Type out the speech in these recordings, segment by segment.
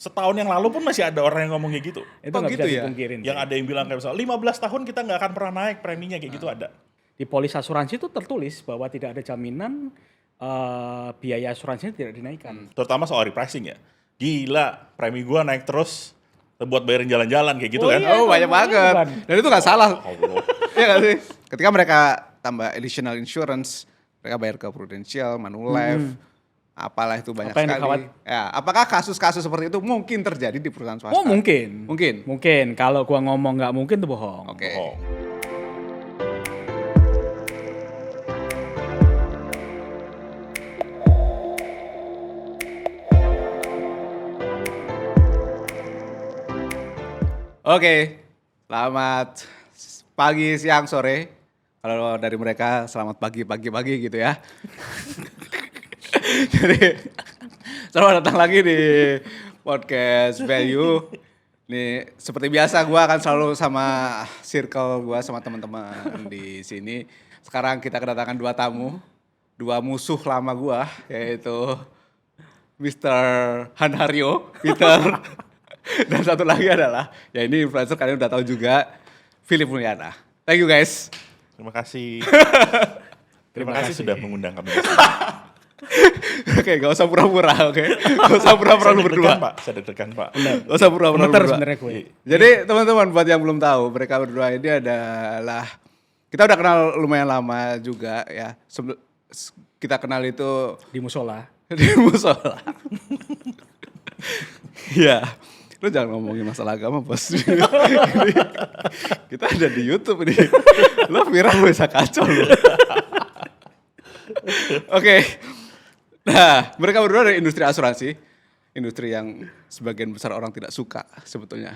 Setahun yang lalu pun masih ada orang yang ngomong kayak gitu. Itu nggak gitu bisa ya? dipungkirin. Yang ada yang bilang kayak misalnya 15 tahun kita nggak akan pernah naik preminya kayak gitu ada. Di polis asuransi itu tertulis bahwa tidak ada jaminan biaya asuransinya tidak dinaikkan. Terutama soal repricing ya. Gila, premi gua naik terus buat bayarin jalan-jalan kayak gitu Oh kan. iya. Oh banyak banget. Bukan. Dan itu nggak salah. Allah. Iya nggak sih? Ketika mereka tambah additional insurance, mereka bayar ke Prudential, Manulife, apalah itu banyak Apa yang sekali. Ya, apakah kasus-kasus seperti itu mungkin terjadi di perusahaan swasta? Oh mungkin. Mungkin. Mungkin. Kalau gua ngomong nggak mungkin itu bohong. Oke. Bohong. Oke, selamat pagi, siang, sore. Kalau dari mereka selamat pagi gitu ya. Jadi selamat datang lagi di podcast Value. Nih seperti biasa gue akan selalu sama circle gue sama teman-teman di sini. Sekarang kita kedatangan dua tamu, dua musuh lama gue, yaitu Mr. Hanharyo, Peter. Dan satu lagi adalah, ya ini influencer kalian udah tahu juga, Philip Mulyana. Thank you guys. Terima kasih. Terima kasih sudah mengundang kami. Oke, gak usah pura-pura, oke? Gak usah pura-pura lu berdua. Pak. Saya deg-degan, Pak. Gak usah pura-pura lu Gemeter berdua. sebenarnya gue. Jadi teman-teman buat yang belum tahu, mereka berdua ini adalah, kita udah kenal lumayan lama juga ya. Kita kenal itu Di musola. di musola. Iya. Lu jangan ngomongin masalah agama, Bos. Kita ada di YouTube ini. Lu viral bisa kacau lu. Oke. Nah, mereka berdua dari industri asuransi. Industri yang sebagian besar orang tidak suka sebetulnya.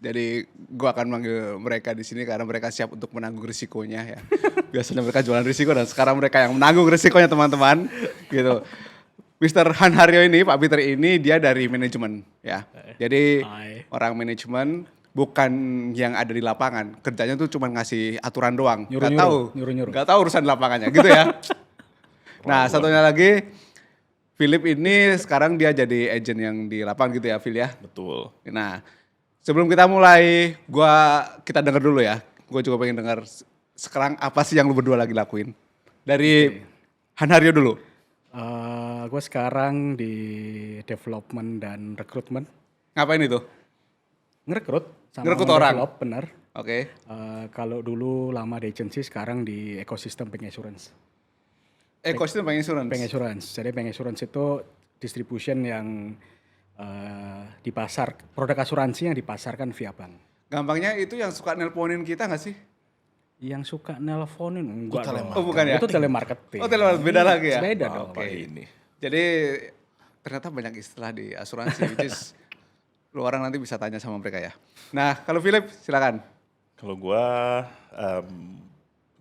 Jadi gua akan manggil mereka di sini karena mereka siap untuk menanggung risikonya ya. Biasanya mereka jualan risiko dan sekarang mereka yang menanggung risikonya teman-teman. Gitu. Mr. Hanharyo ini, Pak Peter ini dia dari manajemen ya. Jadi Hai. orang manajemen bukan yang ada di lapangan. Kerjanya tuh cuma ngasih aturan doang. Nyuruh-nyuruh. Gak tahu urusan lapangannya gitu ya. Nah, satunya lagi Philip ini sekarang dia jadi agent yang di lapangan gitu ya, Phil ya. Betul. Nah, sebelum kita mulai, kita denger dulu ya. Gue juga pengen denger sekarang apa sih yang lu berdua lagi lakuin. Dari Hanharyo dulu. Gue sekarang di development dan rekrutmen. Ngapain itu? Ngerekrut. Sama Ngerekrut orang? ngedevelop, benar. Oke. Kalau dulu lama di agency, sekarang di ekosistem bank insurance. Ekosistem bank insurance. Bank insurance. Jadi bank insurance itu distribution yang di pasar, produk asuransi yang dipasarkan via bank. Gampangnya itu yang suka nelponin kita gak sih? Yang suka nelponin enggak dong. Oh bukan ya? Itu telemarketing. Oh telemarketing, beda lagi ya? Beda Wow, dong. Pak ini. Jadi ternyata banyak istilah di asuransi, which is lu orang nanti bisa tanya sama mereka ya. Nah kalau Philip silakan. Kalau gua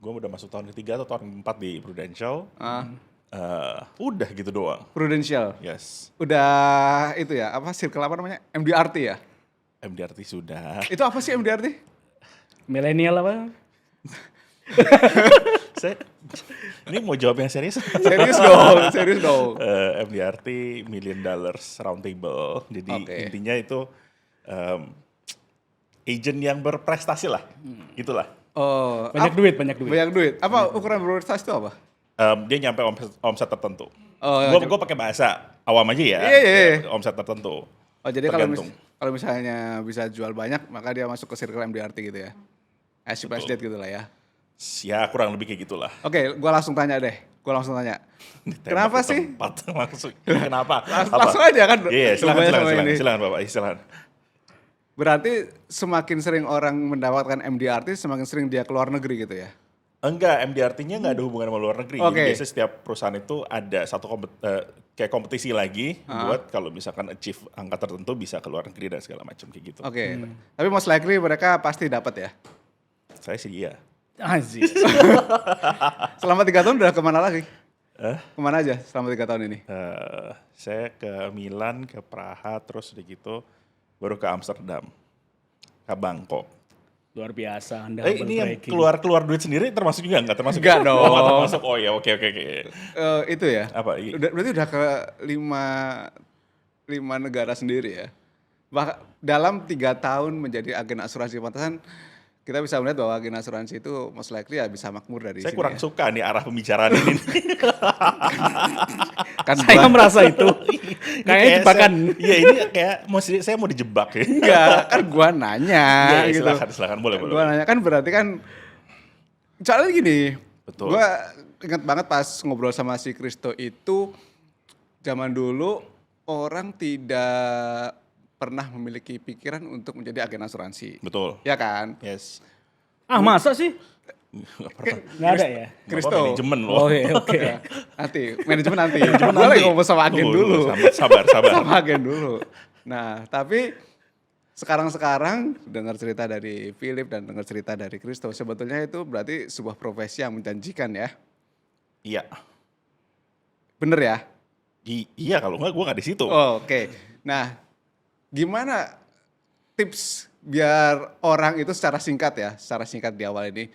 udah masuk tahun ketiga atau tahun keempat di Prudential. Udah gitu doang. Prudential. Yes. Udah itu ya, apa circle apa namanya? MDRT ya? MDRT sudah. Itu apa sih MDRT? Milenial apa? Ini mau jawab yang serius? Serius dong. MDRT $1 Million Round Table. Jadi Oke. intinya itu agent yang berprestasi lah. Gitulah. Oh, Banyak duit. banyak duit. Apa ukuran berprestasi itu apa? Dia nyampe omset tertentu. Oh, Gue pakai bahasa awam aja ya. Iya. Omset tertentu. Oh jadi Tergantung. kalau misalnya bisa jual banyak, maka dia masuk ke circle MDRT gitu ya? As if as that gitu lah ya. Ya kurang lebih kayak gitulah. Oke, gue langsung tanya deh. Kenapa Tembak ke sih? tempat langsung. Kenapa? Langsung aja kan? Iya, Lumayan sama ini. silakan Bapak, silakan. Berarti semakin sering orang mendapatkan MDRT, semakin sering dia keluar negeri gitu ya? Enggak, MDRT-nya nggak ada hubungan sama luar negeri. Oke. Biasanya setiap perusahaan itu ada kayak kompetisi lagi buat kalau misalkan achieve angka tertentu bisa ke luar negeri dan segala macam kayak gitu. Oke. Tapi most likely mereka pasti dapat ya? Saya sih iya. Aziz. Selama 3 tahun udah kemana lagi? Kemana aja selama 3 tahun ini? Saya ke Milan, ke Praha, terus udah gitu baru ke Amsterdam, ke Bangkok. Luar biasa. Anda Ini yang keluar duit sendiri termasuk juga nggak? Termasuk Nggak dong. Oh, nggak termasuk. Oh ya, oke. Itu ya? Apa? Berarti udah ke negara sendiri ya. Dalam 3 tahun menjadi agen asuransi pantesan kita bisa melihat bahwa agen asuransi itu most likely ya bisa makmur dari Saya sini kurang ya. suka nih arah pembicaraan ini. Kan Saya merasa itu kayaknya jebakan. Iya ini kayak saya mau dijebak ya. enggak, kan gua nanya Iya, gitu. silakan boleh. Gua nanya kan berarti kan soalnya gini. Betul. Gua ingat banget pas ngobrol sama si Kristo itu zaman dulu orang tidak pernah memiliki pikiran untuk menjadi agen asuransi. Betul. Ya kan? Yes. Ah masa sih? Nggak pernah. Nggak ada ya? Kristo. Bapak manajemen loh. Oh iya, oke. Nanti, manajemen nanti. Gue lagi ngomong sama agen Tunggu, dulu. Sabar. Sama agen dulu. Nah, tapi sekarang dengar cerita dari Philip dan dengar cerita dari Kristo, sebetulnya itu berarti sebuah profesi yang menjanjikan ya. Iya. Bener ya? Iya kalau nggak gue nggak di situ. Oh, oke. Nah, gimana tips biar orang itu secara singkat di awal ini,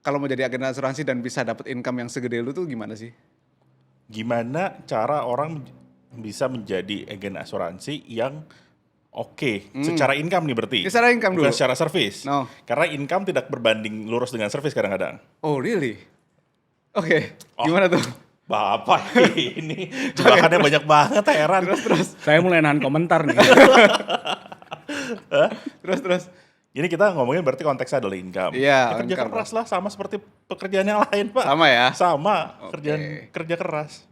kalau mau jadi agen asuransi dan bisa dapat income yang segede lu tuh gimana sih? Gimana cara orang bisa menjadi agen asuransi yang oke secara income nih berarti? Ya, secara income Bukan dulu. secara service. No. Karena income tidak berbanding lurus dengan service kadang-kadang. Oh, really? Oke, gimana tuh? Bapak ini jebakannya banyak banget, heran. Terus. Saya mulai nahan komentar nih. Terus. Ini kita ngomongin berarti konteksnya adalah income. Iya, Ya, kerja income. keras lah sama seperti pekerjaan yang lain, Pak. Sama ya? Sama, Oke. kerja keras.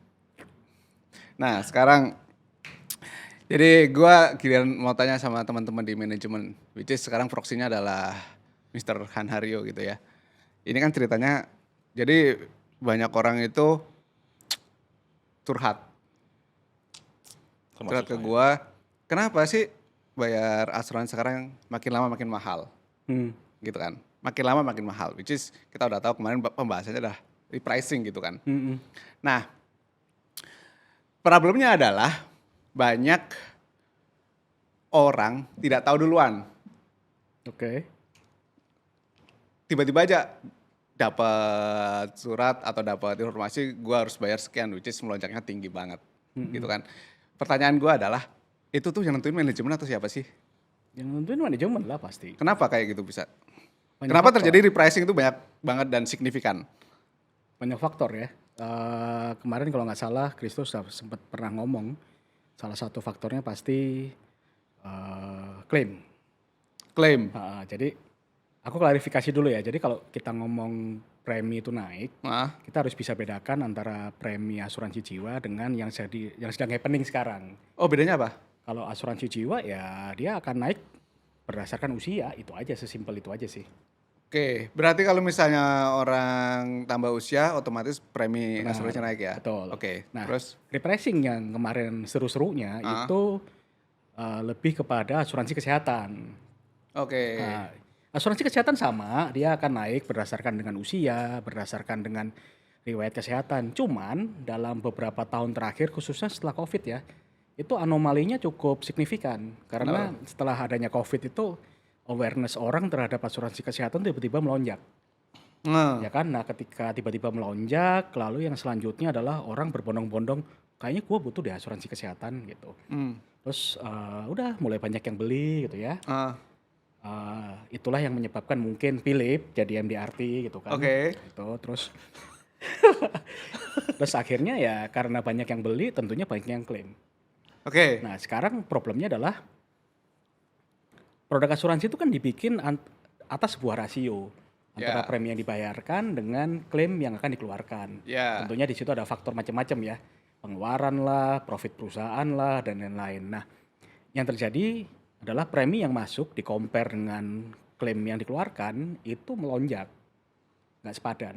Nah, sekarang jadi gua giliran mau tanya sama teman-teman di manajemen, which is sekarang proksinya adalah Mr. Han Haryo gitu ya. Ini kan ceritanya, jadi banyak orang itu curhat Termasuk ke saya. gua, kenapa sih bayar asuransi sekarang makin lama makin mahal, gitu kan? Makin lama makin mahal, which is kita udah tahu kemarin pembahasannya udah repricing gitu kan. Nah, problemnya adalah banyak orang tidak tahu duluan. Oke. Tiba-tiba aja dapat surat atau dapat informasi gua harus bayar sekian, which is melonjaknya tinggi banget, gitu kan. Pertanyaan gua adalah, itu tuh yang nentuin manajemen atau siapa sih? Yang nentuin manajemen lah pasti. Kenapa kayak gitu bisa? Banyak Kenapa faktor. terjadi repricing itu banyak banget dan signifikan? Banyak faktor ya. Kemarin kalau nggak salah, Kristus sempat pernah ngomong, salah satu faktornya pasti klaim. Klaim. Jadi aku klarifikasi dulu ya. Jadi kalau kita ngomong premi itu naik, Nah, kita harus bisa bedakan antara premi asuransi jiwa dengan yang sedang happening sekarang. oh bedanya apa? Kalau asuransi jiwa ya dia akan naik berdasarkan usia, itu aja, sesimpel itu aja sih. Oke, berarti kalau misalnya orang tambah usia, otomatis premi asuransinya naik ya? Betul. Oke, Nah, terus? repricing yang kemarin seru-serunya itu lebih kepada asuransi kesehatan. Oke. Nah, asuransi kesehatan sama, dia akan naik berdasarkan dengan usia, berdasarkan dengan riwayat kesehatan. Cuman dalam beberapa tahun terakhir, khususnya setelah COVID ya, itu anomalinya cukup signifikan. Karena setelah adanya COVID itu, awareness orang terhadap asuransi kesehatan tiba-tiba melonjak. Nah, Ya kan, nah ketika tiba-tiba melonjak, lalu yang selanjutnya adalah orang berbondong-bondong, kayaknya gue butuh deh asuransi kesehatan gitu. Terus udah mulai banyak yang beli gitu ya. Itulah yang menyebabkan mungkin Philip jadi MDRT gitu kan. Oke. Gitu, terus akhirnya ya karena banyak yang beli tentunya banyak yang klaim. Oke. Nah sekarang problemnya adalah produk asuransi itu kan dibikin atas sebuah rasio antara Ya. premi yang dibayarkan dengan klaim yang akan dikeluarkan. Ya. Tentunya di situ ada faktor macam-macam ya, pengeluaran lah, profit perusahaan lah, dan lain-lain. Nah, yang terjadi adalah premi yang masuk di compare dengan klaim yang dikeluarkan itu melonjak, nggak sepadan.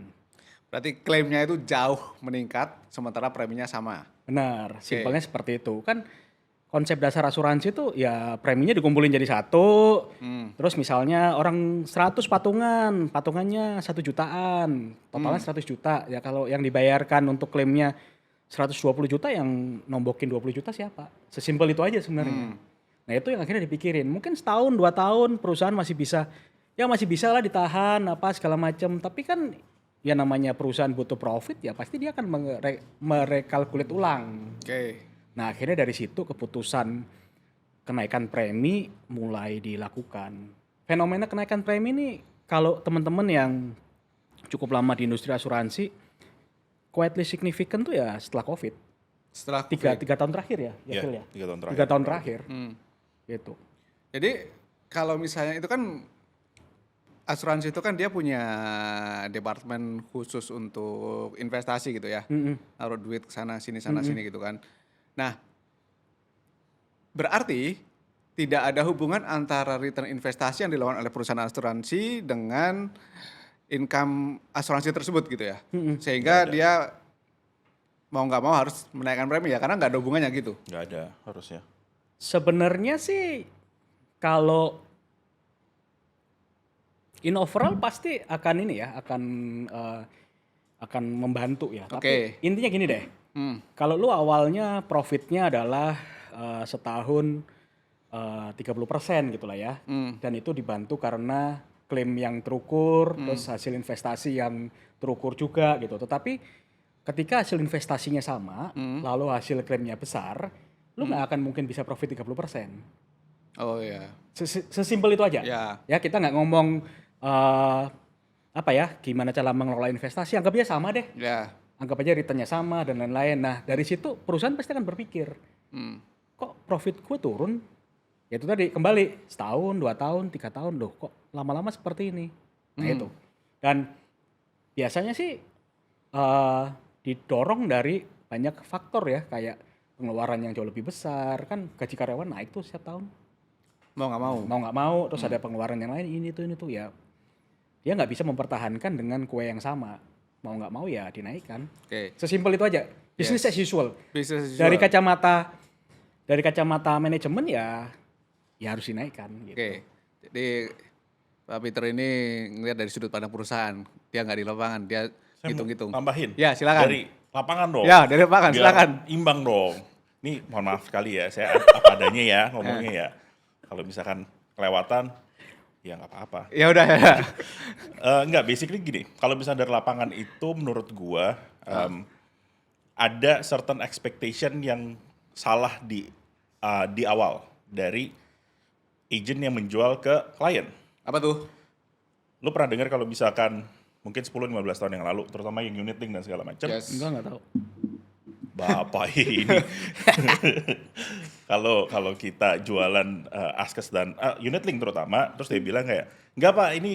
Berarti klaimnya itu jauh meningkat, sementara preminya sama. Benar, simpelnya seperti itu. Kan konsep dasar asuransi itu ya preminya dikumpulin jadi satu, terus misalnya orang 100 patungannya 1 jutaan, totalnya 100 juta. Ya kalau yang dibayarkan untuk klaimnya 120 juta, yang nombokin 20 juta siapa? Sesimpel itu aja sebenarnya. Nah itu yang akhirnya dipikirin. Mungkin setahun, 2 tahun perusahaan masih bisa lah ditahan apa segala macam. Tapi kan ya namanya perusahaan butuh profit ya pasti dia akan merekalkulit ulang. Oke. Nah akhirnya dari situ keputusan kenaikan premi mulai dilakukan. Fenomena kenaikan premi ini kalau teman-teman yang cukup lama di industri asuransi, quietly significant tuh ya setelah COVID. Setelah Tiga tahun terakhir ya, Iya, Phil ya? 3 tahun terakhir. 3 tahun terakhir, Hmm. gitu. Jadi kalau misalnya itu kan asuransi itu kan dia punya departemen khusus untuk investasi gitu ya. Naruh duit ke sana sini gitu kan. Nah, berarti tidak ada hubungan antara return investasi yang dilakukan oleh perusahaan asuransi dengan income asuransi tersebut gitu ya. Sehingga dia mau nggak mau harus menaikkan premi ya karena nggak ada hubungannya gitu. Nggak ada harusnya. Sebenarnya sih kalau in overall pasti akan ini ya, akan membantu ya. Tapi intinya gini deh, kalau lu awalnya profitnya adalah setahun 30% gitu lah ya, dan itu dibantu karena klaim yang terukur, terus hasil investasi yang terukur juga gitu. Tetapi ketika hasil investasinya sama, lalu hasil klaimnya besar, lu nggak akan mungkin bisa profit 30%. Oh iya. Sesimpel itu aja. Ya. Ya kita nggak ngomong gimana cara mengelola investasi, anggap aja sama deh. Ya. Anggap aja returnnya sama dan lain-lain. Nah dari situ perusahaan pasti akan berpikir, kok profit gue turun? Ya itu tadi kembali setahun, 2 tahun, 3 tahun loh, kok lama-lama seperti ini. Nah itu. Dan biasanya sih didorong dari banyak faktor ya, kayak pengeluaran yang jauh lebih besar, kan gaji karyawan naik tuh setiap tahun. Mau nggak mau. Terus ada pengeluaran yang lain ini tuh ya. Dia nggak bisa mempertahankan dengan kue yang sama. Mau nggak mau ya dinaikkan. Oke. Sesimpel itu aja. Business as usual. Business as Dari usual. kacamata manajemen ya harus dinaikkan gitu. Oke. Jadi Pak Peter ini ngelihat dari sudut pandang perusahaan. Dia nggak di lapangan, dia Saya hitung-hitung. mau tambahin. Ya, silakan. Dari lapangan dong. Ya, dari lapangan, Biar silakan. imbang dong. Ini mohon maaf sekali ya, saya apa adanya ya ngomongnya ya. Kalau misalkan kelewatan, ya nggak apa-apa. Ya udah ya. Enggak, basically gini. Kalau misalnya dari lapangan itu menurut gua ada certain expectation yang salah di awal dari agent yang menjual ke klien. Apa tuh? Lu pernah dengar kalau misalkan mungkin 10-15 tahun yang lalu, terutama yang unit link dan segala macam. Yes. Enggak tahu. Bapak ini. Kalau kita jualan Askes dan unit link terutama, terus dia bilang kayak, enggak Pak, ini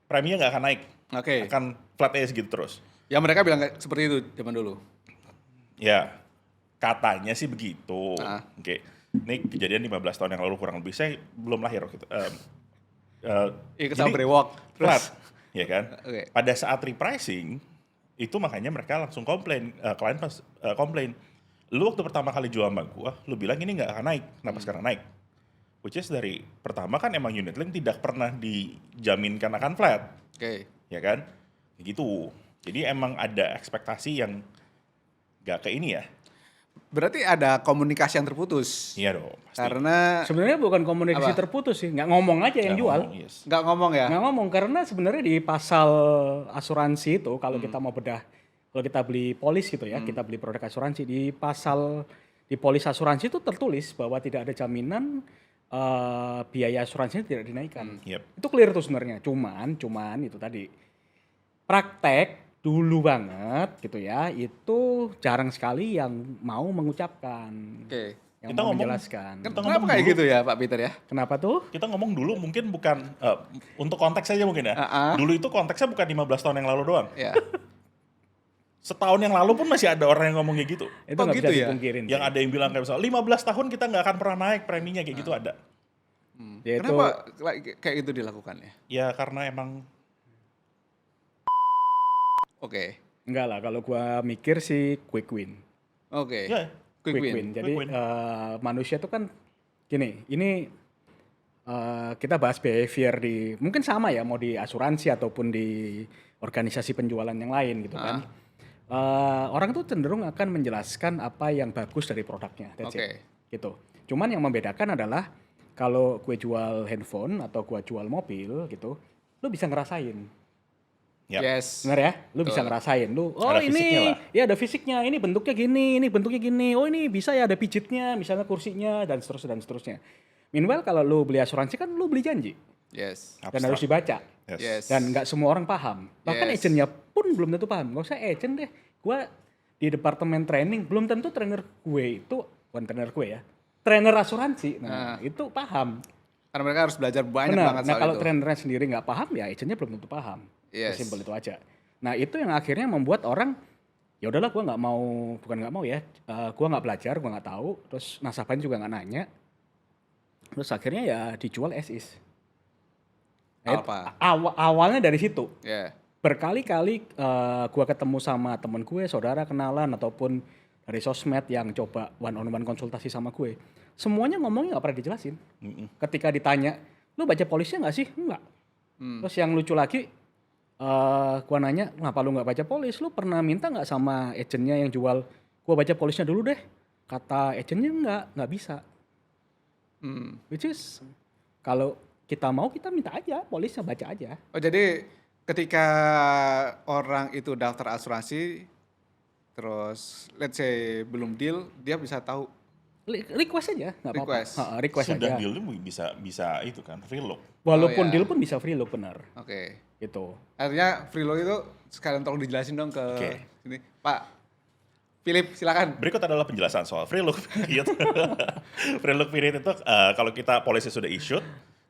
preminya nggak akan naik. Oke. Akan flat aja segitu terus. Ya mereka bilang kayak seperti itu zaman dulu. Ya, katanya sih begitu. Ah. Oke. Ini kejadian 15 tahun yang lalu kurang lebih. Saya belum lahir waktu itu. Ikut sama brewok. Flat, ya kan? Oke. Pada saat repricing, itu makanya mereka langsung komplain. Klien pas komplain. Lu waktu pertama kali jual sama gua, lu bilang ini nggak akan naik. Kenapa sekarang naik? Which is dari pertama kan emang unit link tidak pernah dijaminkan akan flat. Oke. Ya kan? Gitu. Jadi emang ada ekspektasi yang nggak ke ini ya. Berarti ada komunikasi yang terputus. Iya dong, pasti. Karena Sebenarnya bukan komunikasi Apa? terputus sih, nggak ngomong aja yang Nggak jual. ngomong, yes. nggak ngomong ya. Nggak ngomong karena sebenarnya di pasal asuransi itu kalau kita mau bedah, kalau kita beli polis gitu ya, kita beli produk asuransi di polis asuransi itu tertulis bahwa tidak ada jaminan biaya asuransinya tidak dinaikkan. Yep. Itu clear tuh sebenarnya. Cuman itu tadi praktek dulu banget gitu ya, itu jarang sekali yang mau mengucapkan, Oke. yang Kita mau ngomong- menjelaskan. Kita Kenapa ngomong kayak dulu, gitu ya Pak Peter ya? Kenapa tuh? kita ngomong dulu mungkin bukan untuk konteks aja mungkin ya. Dulu itu konteksnya bukan 15 tahun yang lalu doang. Ya. Setahun yang lalu pun masih ada orang yang ngomongnya gitu. Itu nggak gitu bisa ya? dipungkirin. Yang ada yang bilang kayak misalnya 15 tahun kita nggak akan pernah naik preminya kayak gitu ada. Yaitu- Kenapa kayak gitu dilakukan ya? Ya karena emang Oke. Enggak lah, kalau gua mikir sih quick win. Oke. ya Quick win. Jadi Quick win. manusia tuh kan gini, ini kita bahas behavior mungkin sama ya, mau di asuransi ataupun di organisasi penjualan yang lain gitu kan. Orang tuh cenderung akan menjelaskan apa yang bagus dari produknya, that's it. Gitu. Cuman yang membedakan adalah kalau gue jual handphone atau gue jual mobil gitu, lu bisa ngerasain. Yap. Yes. Benar ya? Lu bisa Betul. ngerasain. Lu, oh Ada fisiknya ini, lah. ya ada fisiknya, ini bentuknya gini, ini bentuknya gini. Oh ini bisa ya ada pijitnya, misalnya kursinya, dan seterusnya, dan seterusnya. Meanwhile kalau lu beli asuransi kan lu beli janji. Yes. Dan harus dibaca. Yes. Dan nggak semua orang paham. Bahkan Yes. agentnya pun belum tentu paham. Gak usah agent deh. Gua di departemen training, belum tentu trainer gue itu, bukan trainer gue ya, trainer asuransi. Nah, itu paham. Karena mereka harus belajar banyak Benar. banget Nah soal kalau itu. trainernya sendiri nggak paham, ya agentnya belum tentu paham. Yes. Sesimpel itu aja. Nah itu yang akhirnya membuat orang, ya udahlah gue nggak mau, bukan nggak mau ya, gue nggak belajar, gue nggak tahu, terus nasabahnya juga nggak nanya, terus akhirnya ya dijual as is. Apa? Awalnya dari situ. Ya. Berkali-kali gue ketemu sama temen gue, saudara kenalan ataupun dari sosmed yang coba one on one konsultasi sama gue, semuanya ngomongnya nggak pernah dijelasin. Ketika ditanya, lu baca polisnya nggak sih? Enggak. Terus yang lucu lagi, gue nanya, kenapa lu nggak baca polis? Lu pernah minta nggak sama agentnya yang jual? Gue baca polisnya dulu deh. Kata agentnya nggak bisa. Which is kalau kita mau kita minta aja, polisnya baca aja. Oh jadi ketika orang itu daftar asuransi, terus let's say belum deal, dia bisa tahu. Request aja, nggak apa-apa. Request. Request Sudah aja. deal bisa itu kan free look. Walaupun Oh, ya. deal pun bisa free look benar. Oke. Gitu. Artinya freeload itu sekalian tolong dijelasin dong ke Oke. sini. Pak Philip silakan. Berikut adalah penjelasan soal free look period. Free look period itu kalau kita polisi sudah issued,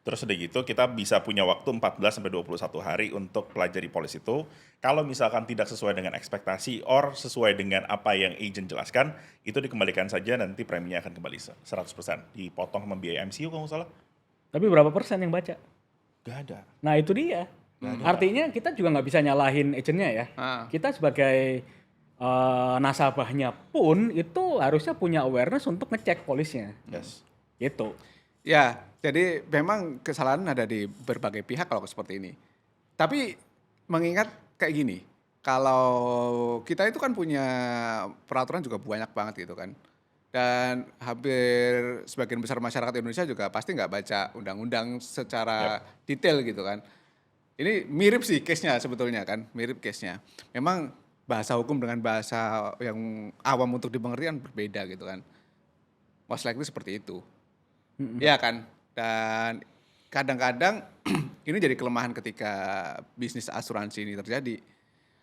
terus udah gitu kita bisa punya waktu 14 sampai 21 hari untuk pelajari polis itu. Kalau misalkan tidak sesuai dengan ekspektasi or sesuai dengan apa yang agent jelaskan, itu dikembalikan saja, nanti preminya akan kembali 100%. Dipotong sama biaya MCU kalau nggak salah. Tapi berapa persen yang baca? Gak ada. Nah itu dia. Artinya kita juga nggak bisa nyalahin agentnya ya. Kita sebagai nasabahnya pun itu harusnya punya awareness untuk ngecek polisnya. Yes. Gitu. Ya, jadi memang kesalahan ada di berbagai pihak kalau seperti ini. Tapi mengingat kayak gini, kalau kita itu kan punya peraturan juga banyak banget gitu kan. Dan hampir sebagian besar masyarakat Indonesia juga pasti nggak baca undang-undang secara detail gitu kan. Ini mirip sih case-nya sebetulnya kan, mirip case-nya. Memang bahasa hukum dengan bahasa yang awam untuk dimengerti kan berbeda gitu kan. Most likely seperti itu. Iya kan? Dan kadang-kadang ini jadi kelemahan ketika bisnis asuransi ini terjadi.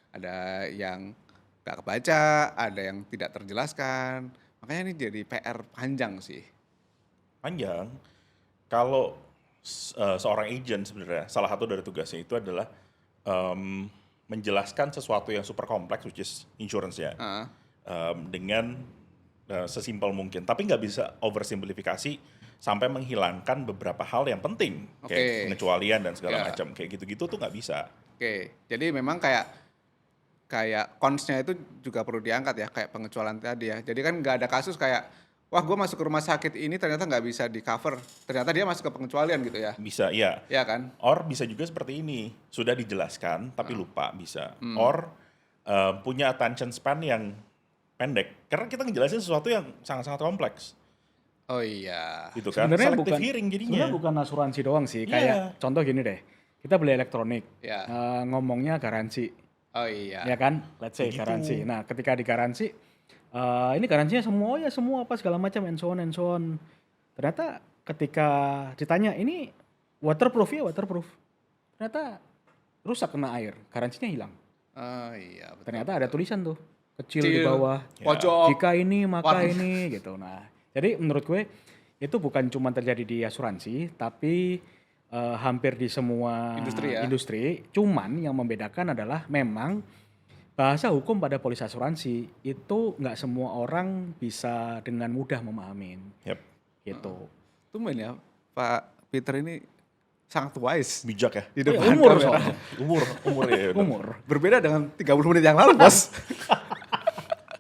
Ada yang nggak kebaca, ada yang tidak terjelaskan. Makanya ini jadi PR panjang sih. Panjang. Kalau seorang agent sebenarnya salah satu dari tugasnya itu adalah menjelaskan sesuatu yang super kompleks, which is insurance-nya, dengan sesimpel mungkin. Tapi nggak bisa oversimplifikasi sampai menghilangkan beberapa hal yang penting, kayak pengecualian dan segala macam, kayak gitu-gitu tuh nggak bisa. Oke, jadi memang kayak cons-nya itu juga perlu diangkat ya, kayak pengecualian tadi ya. Jadi kan nggak ada kasus kayak, wah gue masuk ke rumah sakit ini ternyata nggak bisa di cover, ternyata dia masuk ke pengecualian gitu ya. Bisa, iya. Iya kan? Or bisa juga seperti ini, sudah dijelaskan tapi lupa, bisa. Or punya attention span yang pendek, karena kita ngejelasin sesuatu yang sangat-sangat kompleks. Oh iya. Gitu kan, Sebenarnya selective bukan hearing jadinya. Sebenarnya bukan asuransi doang sih. Iya. Kayak contoh gini deh, kita beli elektronik, Iya. ngomongnya garansi, Oh iya. ya kan? Let's say Begitu. garansi. Nah ketika di garansi, ini garansinya semua apa segala macam and so on. Ternyata ketika ditanya ini waterproof ya waterproof, ternyata rusak kena air, garansinya hilang. Oh iya. Betul. Ternyata ada tulisan tuh kecil di Kecil, bawah. pojok. Jika ini maka Warna. ini gitu. Nah, jadi menurut gue itu bukan cuma terjadi di asuransi, tapi hampir di semua Industri ya? industri. Cuman yang membedakan adalah memang bahasa hukum pada polis asuransi itu nggak semua orang bisa dengan mudah memahamin. Yep. Gitu. Tumben ya, Pak Peter ini sangat wise Bijak ya. di Oh ya, depan umur kamera. soalnya. Umur ya. udah. Umur. Berbeda dengan 30 menit yang lalu, Bos.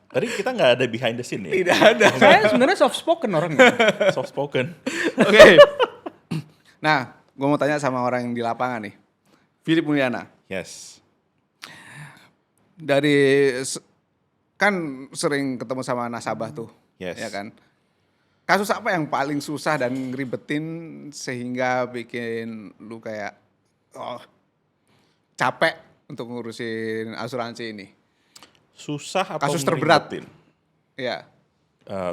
Tadi kita nggak ada behind the scene ya. Tidak ada. Saya sebenarnya soft spoken orangnya. Soft spoken. Oke. Nah, gue mau tanya sama orang yang di lapangan nih. Philip Mulyana. Yes. Kan sering ketemu sama nasabah tuh. Yes. Ya kan? Kasus apa yang paling susah dan ngeribetin sehingga bikin lu kayak capek untuk ngurusin asuransi ini? Susah atau Kasus terberat? ngeribetin? Ya.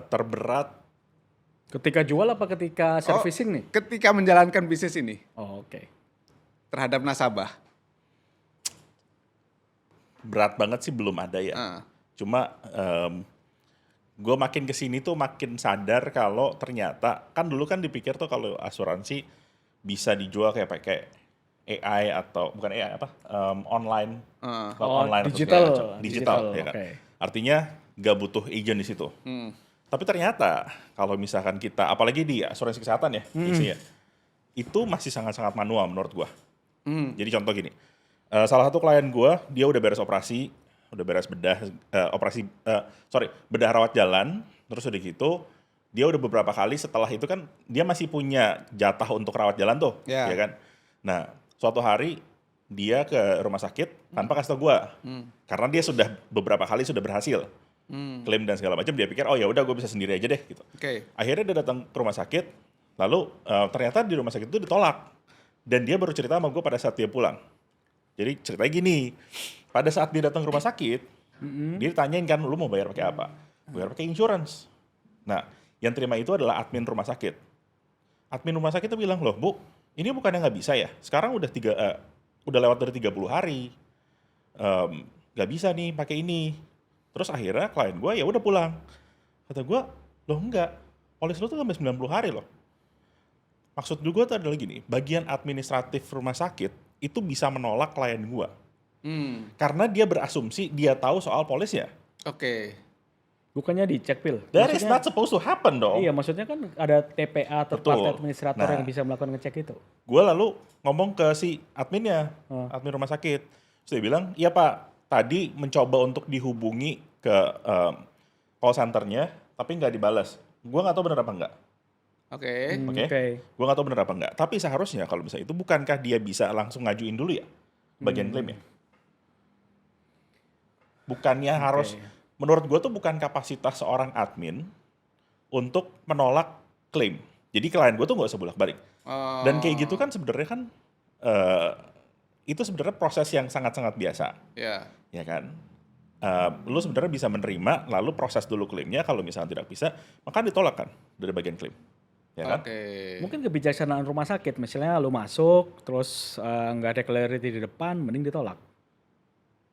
Terberat Ketika jual apa ketika servicing nih? Ketika menjalankan bisnis ini Oh, oke. terhadap nasabah. berat banget sih belum ada ya. Ah. Cuma gue makin kesini tuh makin sadar kalau ternyata kan dulu kan dipikir tuh kalau asuransi bisa dijual kayak pakai AI atau bukan AI apa online, online atau digital, segala macam. Digital ya kan. oke. Artinya gak butuh agent di situ. Tapi ternyata kalau misalkan kita, apalagi di asuransi kesehatan ya, isinya, itu masih sangat-sangat manual menurut gua. Jadi contoh gini, salah satu klien gua, dia udah beres operasi, udah beres bedah bedah rawat jalan, terus udah gitu, dia udah beberapa kali setelah itu kan dia masih punya jatah untuk rawat jalan tuh, Ya. ya kan. Nah, suatu hari dia ke rumah sakit tanpa kasih tau gua, karena dia sudah beberapa kali sudah berhasil klaim dan segala macam, dia pikir oh ya udah gue bisa sendiri aja deh gitu. Oke. Akhirnya dia datang ke rumah sakit, lalu ternyata di rumah sakit itu ditolak. Dan dia baru cerita sama gue pada saat dia pulang. Jadi ceritanya gini, pada saat dia datang ke rumah sakit, dia ditanyain kan, lu mau bayar pakai apa? Bayar pakai insurance. Nah, yang terima itu adalah admin rumah sakit. Admin rumah sakit itu bilang, loh bu, ini bukannya nggak bisa ya? Sekarang udah lewat dari 30 hari, nggak bisa nih pakai ini. Terus akhirnya klien gue ya udah pulang. Kata gue, loh enggak, polis lu tuh sampai 90 hari loh. Maksud gue tuh adalah gini, bagian administratif rumah sakit itu bisa menolak klien gue. Karena dia berasumsi dia tahu soal polisnya. Oke. Bukannya dicek, Pil? That is not supposed to happen dong. Iya, maksudnya kan ada TPA atau Betul. partai administrator Nah. yang bisa melakukan ngecek itu. Gue lalu ngomong ke si adminnya, admin rumah sakit. Terus dia bilang, iya pak, tadi mencoba untuk dihubungi ke call center-nya, tapi nggak dibalas. Gue nggak tahu benar apa enggak. Oke. Oke. Oke. Gue nggak tahu benar apa enggak. Tapi seharusnya kalau misalnya itu, bukankah dia bisa langsung ngajuin dulu ya bagian klaimnya? Bukannya harus, menurut gue tuh bukan kapasitas seorang admin untuk menolak klaim. Jadi klien gue tuh nggak usah bolak-balik. Dan kayak gitu kan sebenarnya kan itu sebenarnya proses yang sangat-sangat biasa, Ya. ya kan? Lu sebenarnya bisa menerima, lalu proses dulu klaimnya. Kalau misalnya tidak bisa, maka ditolak kan dari bagian klaim, ya kan? Oke. Mungkin kebijaksanaan rumah sakit, misalnya lu masuk, terus nggak ada clarity di depan, mending ditolak.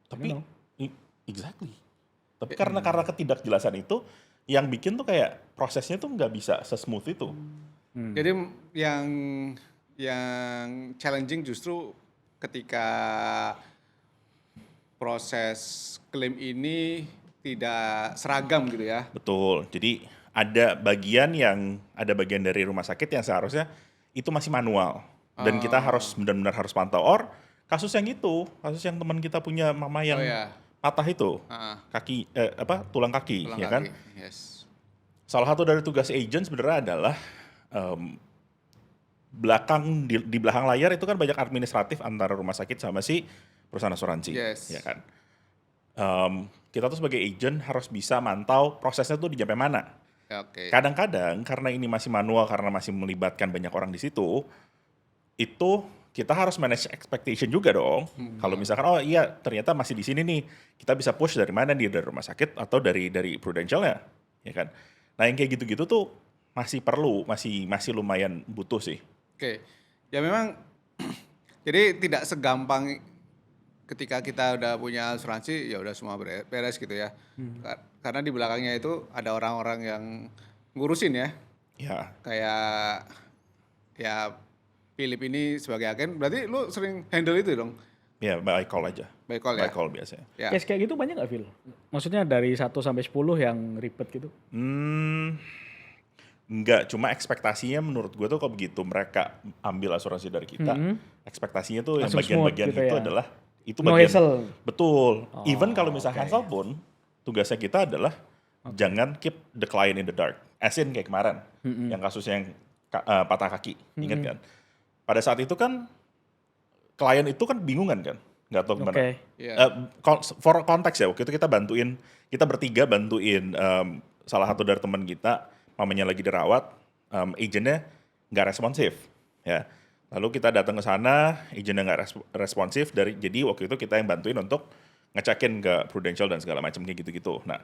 Tapi exactly. Tapi karena ketidakjelasan itu yang bikin tuh kayak prosesnya tuh nggak bisa se-smooth itu. Jadi yang challenging justru ketika proses klaim ini tidak seragam gitu ya. Betul. Jadi ada bagian dari rumah sakit yang seharusnya itu masih manual. Dan kita harus benar-benar harus pantau. Kasus yang teman kita punya mama yang patah itu, tulang kaki, Tulang ya kan? kaki, yes. Salah satu dari tugas agent sebenarnya adalah di belakang layar itu kan banyak administratif antara rumah sakit sama si perusahaan asuransi, Yes. ya kan? Kita tuh sebagai agent harus bisa mantau prosesnya tuh di sampai mana. Ya, oke. Kadang-kadang karena ini masih manual, karena masih melibatkan banyak orang di situ, itu kita harus manage expectation juga dong. Kalau misalkan oh iya ternyata masih di sini nih, kita bisa push dari mana nih, dari rumah sakit atau dari prudentialnya, ya kan? Nah yang kayak gitu-gitu tuh masih perlu, masih lumayan butuh sih. Oke. Ya memang jadi tidak segampang ketika kita udah punya asuransi ya udah semua beres gitu ya. Karena di belakangnya itu ada orang-orang yang ngurusin ya. Ya. Kayak ya Philip ini sebagai agen, berarti lu sering handle itu dong? Ya, by call aja. By call ya? By call biasanya. Ya. Case kayak gitu banyak nggak, Phil? Maksudnya dari 1 sampai 10 yang ribet gitu? Enggak, cuma ekspektasinya menurut gue tuh kalau begitu mereka ambil asuransi dari kita, ekspektasinya tuh yang Langsung bagian-bagian smooth gitu itu ya. adalah itu No bagian. hassle. Betul. Even kalau misalnya oke. hassle pun, tugasnya kita adalah jangan keep the client in the dark. As in kayak kemarin, yang kasusnya yang patah kaki, ingat kan? Pada saat itu kan klien itu kan bingungan kan, nggak tahu gimana. Oke. Iya. For konteks ya, waktu itu kita bertiga bantuin salah satu dari teman kita, mamanya lagi dirawat, agentnya nggak responsif, ya. Lalu kita datang ke sana, agentnya nggak responsif, jadi waktu itu kita yang bantuin untuk ngecekin ke Prudential dan segala macam kayak gitu-gitu. Nah,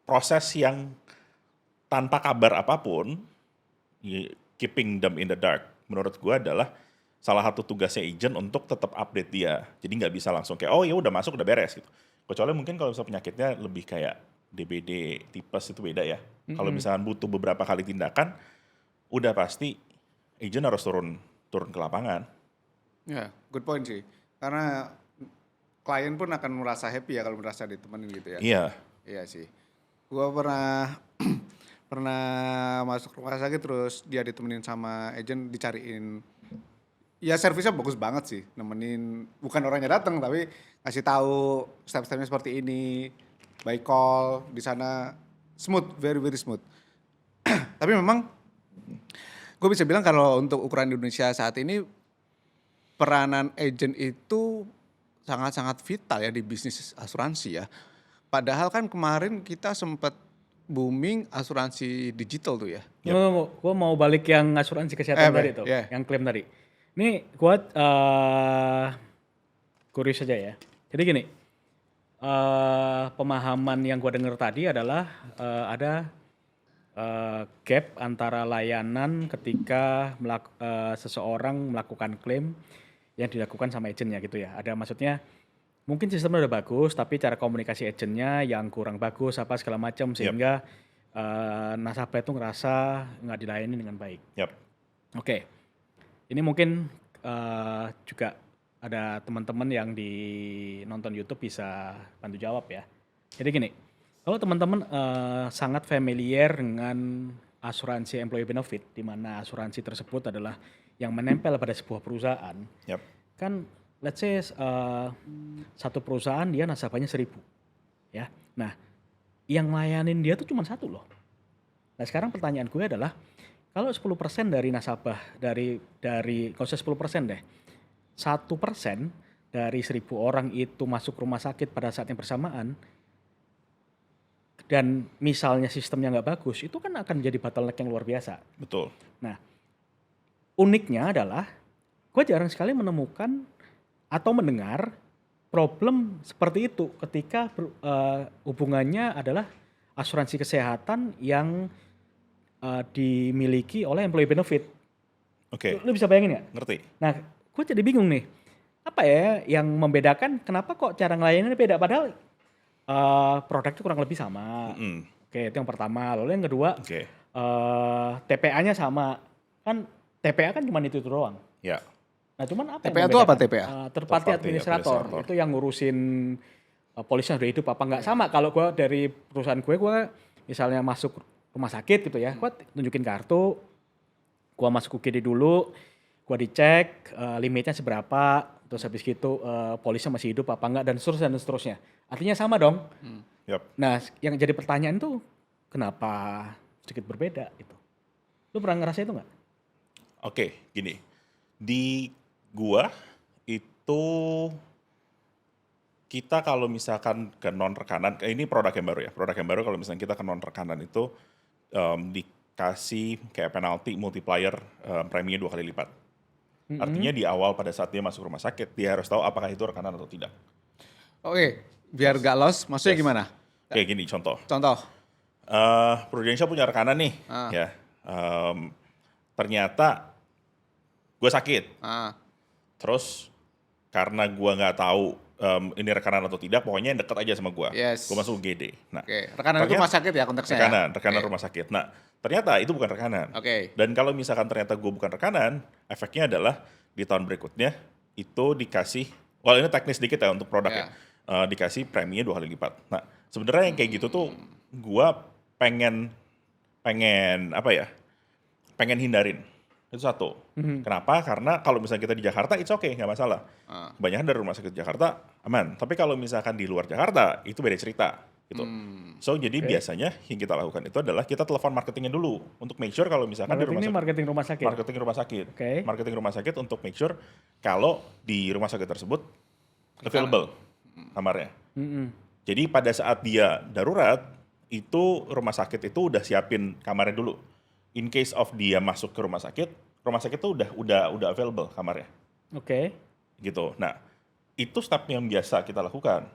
proses yang tanpa kabar apapun, keeping them in the dark, menurut gue adalah salah satu tugasnya agent untuk tetap update dia. Jadi nggak bisa langsung kayak, oh ya udah masuk udah beres gitu. Kecuali mungkin kalau misalnya penyakitnya lebih kayak DBD, tipes itu beda ya. Kalau misalnya butuh beberapa kali tindakan, udah pasti agent harus turun ke lapangan. Ya, good point sih. Karena klien pun akan merasa happy ya kalau merasa ditemenin gitu ya. Iya. Iya sih. Gua pernah masuk rumah sakit terus dia ditemenin sama agent dicariin. Ya servisnya bagus banget sih, nemenin bukan orangnya datang tapi kasih tahu step-stepnya seperti ini. By call di sana smooth, very very smooth. Tapi memang gue bisa bilang kalau untuk ukuran Indonesia saat ini peranan agent itu sangat-sangat vital ya di bisnis asuransi ya. Padahal kan kemarin kita sempat booming asuransi digital tuh ya. Gue mau balik yang asuransi kesehatan tadi tuh, yang klaim tadi. Ini gue curious saja ya. Jadi gini, pemahaman yang gue dengar tadi adalah ada gap antara layanan ketika seseorang melakukan klaim yang dilakukan sama agentnya gitu ya. Ada maksudnya mungkin sistemnya udah bagus tapi cara komunikasi agentnya yang kurang bagus apa segala macam sehingga nasabah itu ngerasa nggak dilayani dengan baik. Oke. Ini mungkin juga ada teman-teman yang di nonton YouTube bisa bantu jawab ya. Jadi gini, kalau teman-teman sangat familiar dengan asuransi employee benefit, di mana asuransi tersebut adalah yang menempel pada sebuah perusahaan, kan let's say satu perusahaan dia nasabahnya 1.000, ya. Nah, yang layanin dia tuh cuma satu loh. Nah sekarang pertanyaan gue adalah, kalau 10% dari nasabah, dari kalau usah 10% deh, 1% dari 1.000 orang itu masuk rumah sakit pada saat yang bersamaan, dan misalnya sistemnya nggak bagus, itu kan akan jadi bottleneck yang luar biasa. Betul. Nah, uniknya adalah gue jarang sekali menemukan atau mendengar problem seperti itu ketika hubungannya adalah asuransi kesehatan yang dimiliki oleh employee benefit. Oke. Lu bisa bayangin nggak? Ngerti. Nah, gue jadi bingung nih. Apa ya yang membedakan kenapa kok cara ngelayaninnya beda? Padahal produknya kurang lebih sama. Oke, itu yang pertama. Lalu yang kedua, TPA-nya sama. Kan TPA kan cuma itu doang. Ya. Nah, cuman apa TPA itu apa TPA? Third party administrator. Itu yang ngurusin polisnya udah hidup apa enggak. Sama kalau gue dari perusahaan gue misalnya masuk rumah sakit gitu ya, gue tunjukin kartu, gue masuk UGD dulu, gue dicek limitnya seberapa, terus habis gitu polisnya masih hidup apa enggak, dan seterusnya. Artinya sama dong. Nah, yang jadi pertanyaan tuh kenapa sedikit berbeda gitu. Lu pernah ngerasa itu nggak? Oke, gini. Di gua itu kita kalau misalkan ke non rekanan, ini produk yang baru ya. Produk yang baru kalau misalnya kita ke non rekanan itu dikasih kayak penalti multiplier preminya 2 kali lipat. Artinya di awal pada saat dia masuk rumah sakit, dia harus tahu apakah itu rekanan atau tidak. Oke, biar gak lost, maksudnya gimana? Kayak gini contoh. Prudential punya rekanan nih, ya. Ternyata gue sakit. Terus karena gue nggak tahu ini rekanan atau tidak, pokoknya yang deket aja sama gue. Gue masuk UGD. Nah, rekanan itu rumah sakit ya konteksnya? Rekanan rumah sakit. Nah, ternyata itu bukan rekanan. Dan kalau misalkan ternyata gue bukan rekanan, efeknya adalah di tahun berikutnya itu dikasih, ini teknis dikit ya untuk produknya, dikasih preminya 2 kali lipat. Nah, sebenarnya yang kayak gitu tuh gue pengen hindarin. Itu satu. Kenapa? Karena kalau misalnya kita di Jakarta, it's okay, nggak masalah. Kebanyakan dari rumah sakit Jakarta aman. Tapi kalau misalkan di luar Jakarta, itu beda cerita. Gitu. So, jadi biasanya yang kita lakukan itu adalah kita telepon marketingnya dulu untuk make sure kalau misalkan di rumah sakit. Marketing rumah sakit. Marketing rumah sakit untuk make sure kalau di rumah sakit tersebut available kamarnya. Jadi pada saat dia darurat, itu rumah sakit itu udah siapin kamarnya dulu. in case of dia masuk ke rumah sakit tuh udah available kamarnya Oke. gitu. Nah, itu step yang biasa kita lakukan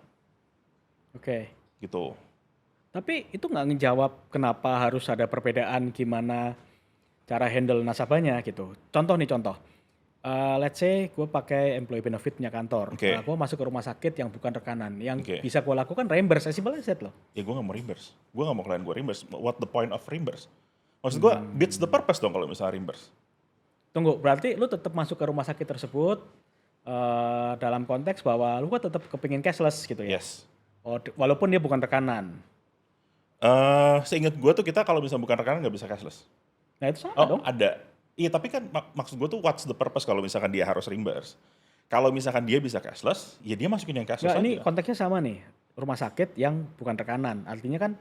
Oke. gitu. Tapi itu nggak ngejawab kenapa harus ada perbedaan gimana cara handle nasabahnya gitu. Contoh. Let's say gue pakai employee benefit punya kantor. Oke. Gue masuk ke rumah sakit yang bukan rekanan. Yang Oke. bisa gue lakukan reimburse, as simple as that loh. Ya gue gak mau reimburse. Gue gak mau klien gue reimburse. What the point of reimburse? Maksud gue beats the purpose dong kalau misalnya reimburse. Tunggu, berarti lu tetap masuk ke rumah sakit tersebut dalam konteks bahwa lu kan tetap kepingin cashless gitu ya? Yes. Oh, walaupun dia bukan rekanan. Seingat gue tuh kita kalau misalnya bukan rekanan gak bisa cashless. Nah itu sama Oh dong. ada. Iya tapi kan maksud gue tuh what's the purpose kalau misalkan dia harus reimburse. Kalau misalkan dia bisa cashless, ya dia masukin yang cashless Nggak, aja. ini konteksnya sama nih. Rumah sakit yang bukan rekanan. Artinya kan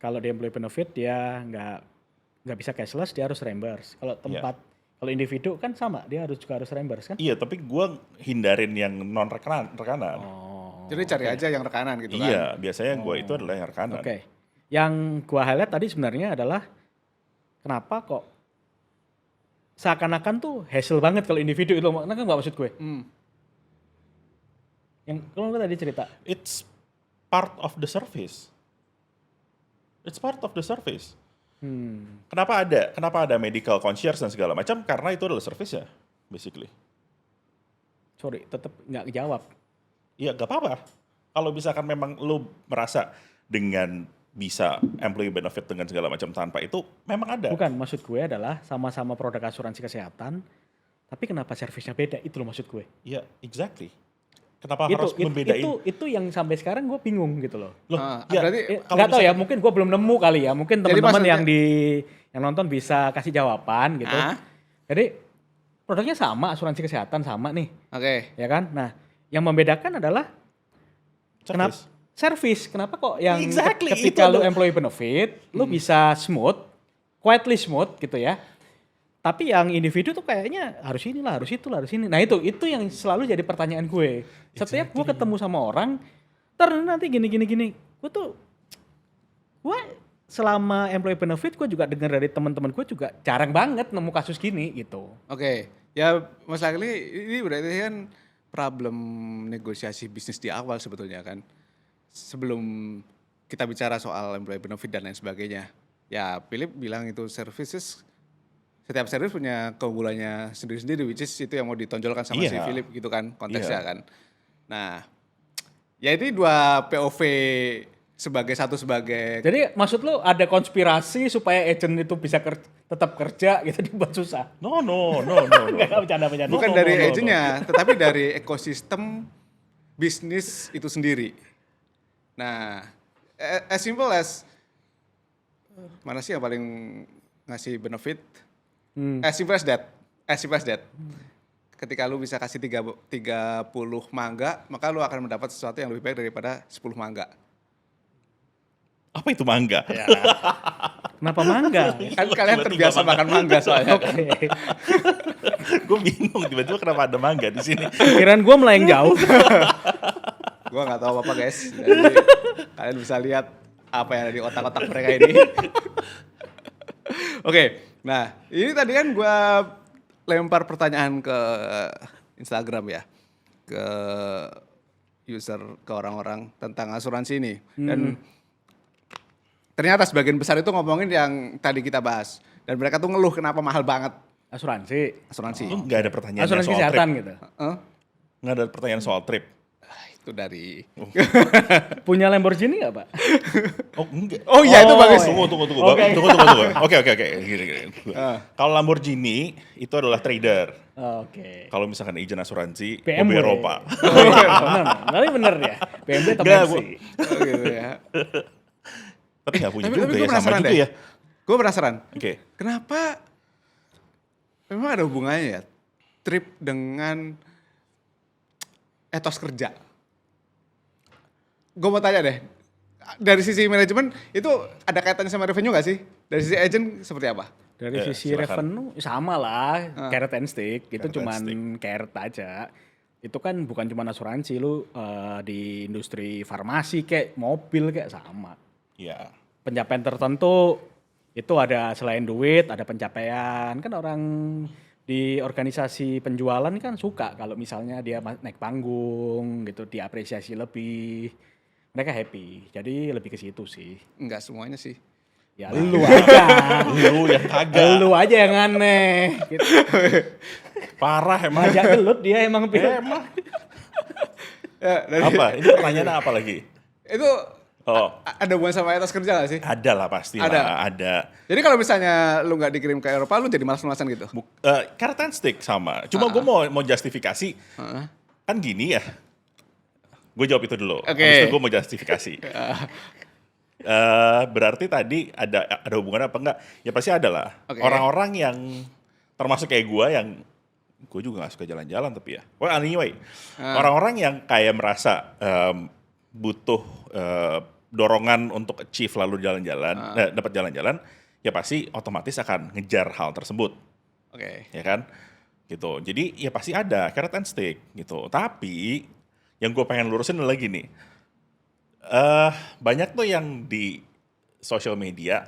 kalau dia employee benefit dia nggak bisa cashless, dia harus reimburse. Kalau tempat, kalau individu kan sama, dia juga harus reimburse kan? Iya tapi gue hindarin yang non rekanan. Oh. Jadi cari aja yang rekanan gitu kan. Iya biasanya gue itu adalah yang rekanan. Oke. Yang gua highlight tadi sebenarnya adalah kenapa kok seakan-akan tuh hassle banget kalau individu itu, nggak maksud gue. Yang kalau lu tadi cerita, It's part of the service. It's part of the service. Kenapa ada medical concierge dan segala macam? Karena itu adalah service ya, basically. sorry, tetap nggak kejawab. Iya, gak apa-apa. Kalau misalkan memang lu merasa dengan bisa employee benefit dengan segala macam tanpa itu, memang ada. Bukan, maksud gue adalah sama-sama produk asuransi kesehatan, tapi kenapa servisnya beda? Itu loh maksud gue. Iya, exactly. Kenapa harus membedain? Itu yang sampai sekarang gue bingung gitu loh. Loh, ya, berarti kalau Nggak tahu ya, mungkin gue belum nemu kali ya. Mungkin Jadi teman-teman maksudnya- yang nonton bisa kasih jawaban gitu. Jadi produknya sama, asuransi kesehatan sama nih, Oke. ya kan? Nah, yang membedakan adalah kenapa service. service. Kenapa kok yang Exactly, ketika itu lu loh. employee benefit, lu bisa smooth, quietly smooth gitu ya. Tapi yang individu tuh kayaknya harus inilah, harus itulah, harus ini. Nah itu yang selalu jadi pertanyaan gue. Setiap gue ketemu sama orang, nanti gini. Gue selama employee benefit gue juga dengar dari teman-teman gue juga jarang banget nemu kasus gini gitu. Oke. Ya Mas Agli, ini berarti kan problem negosiasi bisnis di awal sebetulnya kan. Sebelum kita bicara soal employee benefit dan lain sebagainya. Ya Philip bilang itu services, setiap service punya keunggulannya sendiri-sendiri, which is itu yang mau ditonjolkan sama si Iya. Philip gitu kan konteksnya Iya. kan. Nah, ya ini dua POV sebagai Jadi maksud lu ada konspirasi supaya agent itu bisa tetap kerja gitu dibuat susah? No. Enggak, bercanda. bukan No, dari no. agentnya, tetapi dari ekosistem bisnis itu sendiri. Nah, as simple as mana sih yang paling ngasih benefit? As simple as that. Ketika lu bisa kasih 30 mangga, maka lu akan mendapat sesuatu yang lebih baik daripada 10 mangga. Apa itu mangga? Kenapa mangga? Kan kalian terbiasa makan mangga soalnya. Oke. Gue bingung tiba-tiba kenapa ada mangga di sini. Kiraan gue melayang jauh. Gua nggak tahu apa guys. Jadi kalian bisa lihat apa yang ada di otak-otak mereka ini. Oke, nah ini tadi kan gua lempar pertanyaan ke Instagram ya, ke user, ke orang-orang tentang asuransi ini. Dan ternyata sebagian besar itu ngomongin yang tadi kita bahas. Dan mereka tuh ngeluh kenapa mahal banget asuransi. Lu nggak ada pertanyaan Asuransi soal kesehatan trip. gitu. Nggak ada pertanyaan soal trip. Itu dari... Punya Lamborghini nggak, Pak? Oh enggak. Oh iya, itu bagus. Tunggu. Oke. Oke. Gini. Kalau Lamborghini itu adalah trader. Oke. Kalau misalkan agent asuransi, BMW. mobil Eropa. Tapi bener ya. BMW atau Nggak, Mercy? Oh gitu ya. Tapi nggak punya Tapi juga gue ya, sama penasaran juga deh. ya. Gue penasaran. Oke. Kenapa memang ada hubungannya ya trip dengan etos kerja? Gue mau tanya deh, dari sisi manajemen itu ada kaitannya sama revenue gak sih? Dari sisi agent seperti apa? Dari Ya, sisi silakan. revenue sama lah, carrot and stick. Itu Carrot and cuman stick. carrot aja. Itu kan bukan cuma asuransi, lu di industri farmasi kayak mobil kayak sama. Ya. Pencapaian tertentu Itu ada selain duit, ada pencapaian. Kan orang di organisasi penjualan kan suka kalau misalnya dia naik panggung gitu, diapresiasi lebih. Mereka happy. Jadi lebih ke situ sih. Enggak semuanya sih. Ya lu aja. Lu yang kagak. Lu aja yang aneh. Gitu. Parah emang. Ngajak gelut dia emang. Emang. Ya, Apa? Ini pertanyaan apa lagi? Itu Oh, ada hubungan sama etos kerja gak sih? ada lah pasti lah. Ada. Jadi kalau misalnya lu nggak dikirim ke Eropa, lu jadi malas-malasan gitu? Carrot and stick sama. Cuma gue mau justifikasi. Kan gini ya. Gue jawab itu dulu. Oke. Habis itu gue mau justifikasi. Berarti tadi ada hubungan apa enggak? Ya pasti ada lah. Oke. Orang-orang yang termasuk kayak gue yang gue juga gak suka jalan-jalan tapi ya. Well anyway, orang-orang yang kayak merasa butuh dorongan untuk achieve lalu jalan-jalan, dapat jalan-jalan, ya pasti otomatis akan ngejar hal tersebut. Oke. Ya kan? Gitu. Jadi ya pasti ada carrot and stick gitu. Tapi yang gue pengen lurusin adalah gini. Banyak tuh yang di social media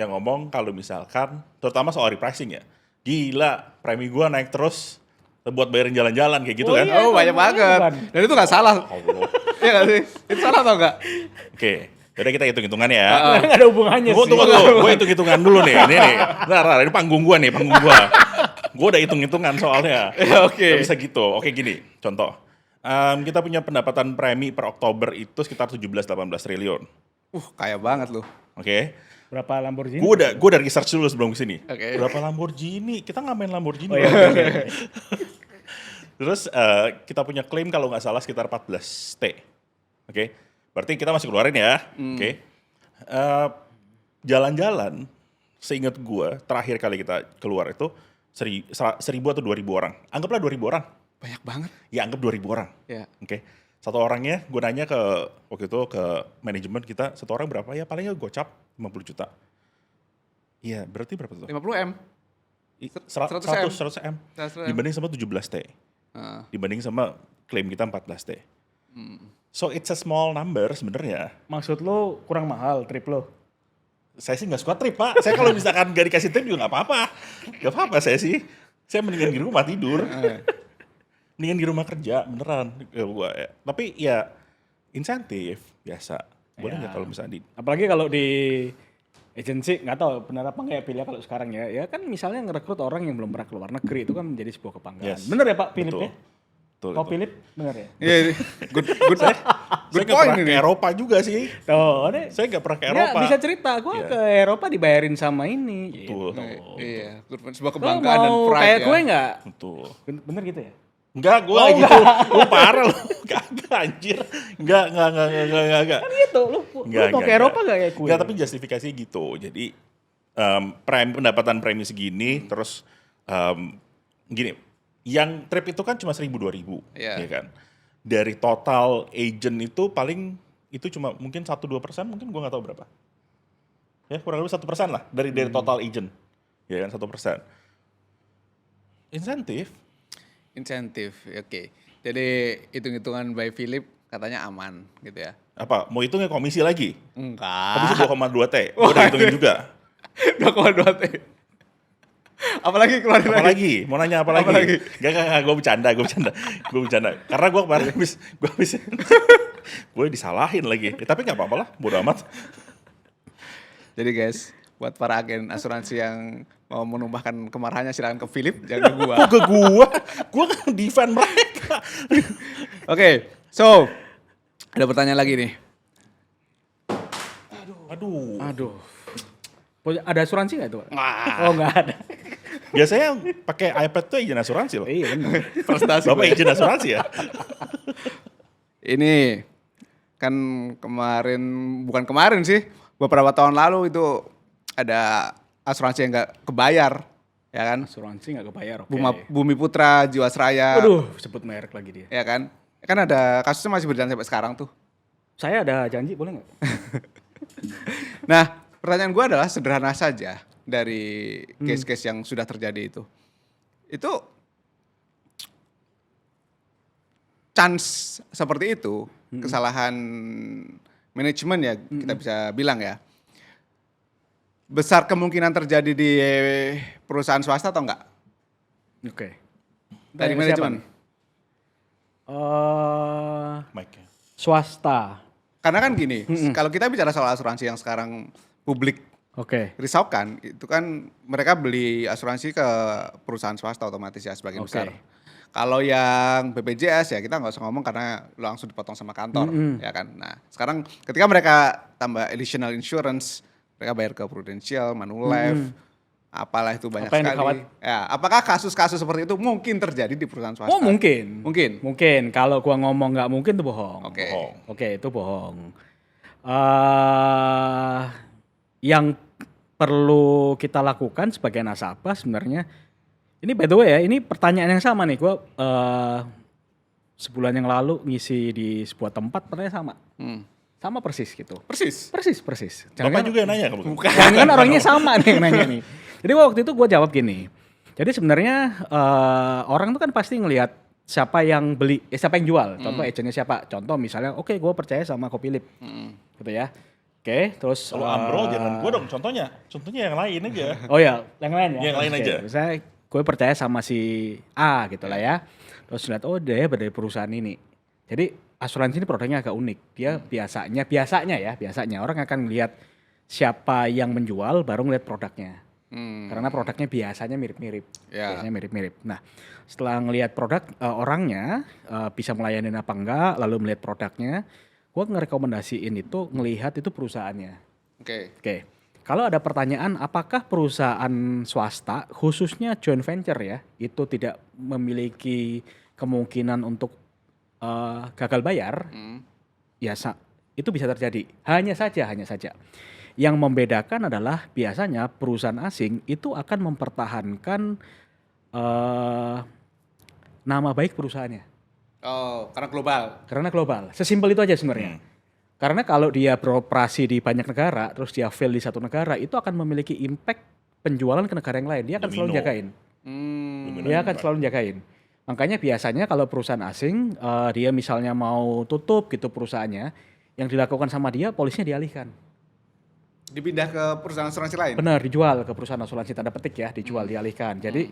yang ngomong kalau misalkan, terutama soal repricing ya, gila premi gue naik terus buat bayarin jalan-jalan kayak gitu kan. Oh banyak banget. Dan itu gak salah. Allah. Iya gak sih? Itu salah atau enggak? Oke, jadi kita hitung-hitungan ya. Nggak ada hubungannya sih. Tunggu, gue hitung-hitungan dulu nih. Ini nih, nah, ini panggung gue nih, panggung gue. Gue udah hitung-hitungan soalnya. Oke. Nggak bisa gitu. Oke gini, contoh. Kita punya pendapatan premi per Oktober itu sekitar 17-18 triliun. Kaya banget lu. Oke. Berapa Lamborghini? Gue udah research dulu sebelum kesini. Oke. Berapa Lamborghini? Kita nggak main Lamborghini. Oh, iya, oke. Terus kita punya klaim kalau nggak salah sekitar 14 T. Oke. Berarti kita masih keluarin ya. Oke. Jalan-jalan, seingat gue, terakhir kali kita keluar itu 1.000 atau 2.000 orang. Anggaplah 2.000 orang. Banyak banget. Ya anggap 2.000 orang. Ya. Oke. Satu orangnya, gue nanya waktu itu ke manajemen kita, satu orang berapa? Ya palingnya gocap 50 juta. Iya, berarti berapa tuh? 50 M. 100 M. 100 M. Dibanding sama 17 T. Dibanding sama klaim kita 14 T. So it's a small number sebenarnya. Maksud lo kurang mahal trip lo? Saya sih nggak suka trip pak. Saya kalau misalkan gak dikasih trip juga nggak apa-apa. Nggak apa-apa saya sih. Saya mendingan di rumah tidur. Mendingan di rumah kerja beneran. Ya. Tapi ya insentif biasa. Boleh nggak kalau misalnya Apalagi kalau di agency, nggak tahu benar apa nggak ya pilih kalau sekarang ya. Ya kan misalnya ngerekrut orang yang belum pernah keluar negeri itu kan menjadi sebuah kebanggaan. Yes. Bener ya Pak Philip Betul. ya? Betul, Kau betul. Philip bener ya? Iya, good Saya nggak point pernah ke ini. Eropa juga sih. Oh, deh. Saya nggak pernah ke Ya, Eropa. bisa cerita, gue Iya. ke Eropa dibayarin sama ini. Betul. Gitu. Iya, good point. Sebuah Lo kebanggaan dan mau pride kayak ya. gue nggak? Betul. Bener gitu ya? Enggak, gue gitu. Lu parah lu. Kagak anjir. Enggak. Kan gitu, lu mau ke Eropa nggak kayak gue? Enggak, tapi justifikasi gitu. Jadi pendapatan premi segini, terus gini, yang trip itu kan cuma 1.000-2.000, Iya. ya kan? Dari total agent itu paling itu cuma mungkin 1-2%, mungkin gue nggak tahu berapa. Ya kurang lebih 1% lah dari total agent, ya kan 1%. Insentif, Oke. Jadi hitung-hitungan by Philip katanya aman gitu ya. apa? Mau hitungnya komisi lagi? Enggak. Komisi 2,2 T. Gue udah hitungin juga. 2,2 T. Apalagi keluarin lagi. Apalagi? Mau nanya apa lagi? Apalagi? Gak, gue bercanda. Karena gue kemarin habis gue disalahin lagi. Tapi nggak apa-apa lah, bodo amat. Jadi guys, buat para agen asuransi yang mau menumpahkan kemarahannya silakan ke Philip, jangan ke gua. Kok ke gue kan defend mereka. Oke, so ada pertanyaan lagi nih. Aduh. Ada asuransi nggak itu Pak? Wah, Oh nggak ada. Biasanya pakai iPad tuh agent asuransi loh. Iya bener. prestasi. Bapak gue. agent asuransi ya? Ini kan bukan kemarin sih, beberapa tahun lalu itu ada asuransi yang nggak kebayar, ya kan? Asuransi nggak kebayar, oke. Bumi Putra, Jiwasraya, Aduh, sebut merek lagi dia. ya kan? Kan ada kasusnya masih berjalan sampai sekarang tuh. Saya ada janji, boleh nggak? Nah, pertanyaan gue adalah sederhana saja dari case-case yang sudah terjadi itu. Itu chance seperti itu, kesalahan manajemen ya kita bisa bilang ya. besar kemungkinan terjadi di perusahaan swasta atau enggak? Oke. Dari Tanya ke manajemen. siapa nih? Mike. Swasta. Karena kan gini, kalau kita bicara soal asuransi yang sekarang publik Oke. risaukan, itu kan mereka beli asuransi ke perusahaan swasta otomatis ya sebagian Oke. besar. Kalau yang BPJS ya kita nggak usah ngomong karena langsung dipotong sama kantor, ya kan. Nah sekarang ketika mereka tambah additional insurance, mereka bayar ke Prudential, Manulife, apalah itu banyak Apa yang sekali. Ya, apakah kasus-kasus seperti itu mungkin terjadi di perusahaan swasta? Oh mungkin. Mungkin. Mungkin. Kalau gua ngomong nggak mungkin itu bohong. Oke. Bohong. Oke, itu bohong. Yang perlu kita lakukan sebagai nasabah sebenarnya, ini by the way ya, ini pertanyaan yang sama nih. Gua sebulan yang lalu ngisi di sebuah tempat, pertanyaan sama. Sama persis gitu. Persis. Persis. Bapak juga yang nanya kamu. Jangan kan orangnya sama nih yang nanya nih. Jadi waktu itu gue jawab gini. Jadi sebenarnya orang tuh kan pasti ngelihat siapa yang beli, siapa yang jual. Contoh agentnya siapa. Contoh misalnya, oke gue percaya sama Kopilip, gitu ya. Oke, terus Kalau Amrol jangan gue dong contohnya. Contohnya yang lain aja. oh ya, yang lain ya. Yang lain Oke, aja. Misalnya gue percaya sama si A gitu lah ya. Terus lihat oh dia dari perusahaan ini. Jadi asuransi ini produknya agak unik. Dia biasanya orang akan melihat siapa yang menjual baru ngeliat produknya. Karena produknya biasanya mirip-mirip. Ya. Biasanya mirip-mirip. Nah, setelah ngelihat produk orangnya bisa melayani apa enggak, lalu melihat produknya, gue ngerekomendasiin itu ngelihat itu perusahaannya. Oke. Oke. Kalau ada pertanyaan apakah perusahaan swasta khususnya joint venture ya, itu tidak memiliki kemungkinan untuk gagal bayar, ya itu bisa terjadi. Hanya saja. Yang membedakan adalah biasanya perusahaan asing itu akan mempertahankan nama baik perusahaannya. Oh, karena global. Karena global. Sesimpel itu aja sebenarnya. Karena kalau dia beroperasi di banyak negara, terus dia fail di satu negara, itu akan memiliki impact penjualan ke negara yang lain. Dia akan selalu Domino. jagain. Domino Dia akan impact. selalu jagain. Makanya biasanya kalau perusahaan asing, dia misalnya mau tutup gitu perusahaannya, yang dilakukan sama dia, polisinya dialihkan. Dipindah ke perusahaan asuransi lain. Benar, dijual ke perusahaan asuransi tanda petik ya, dijual, dialihkan. Jadi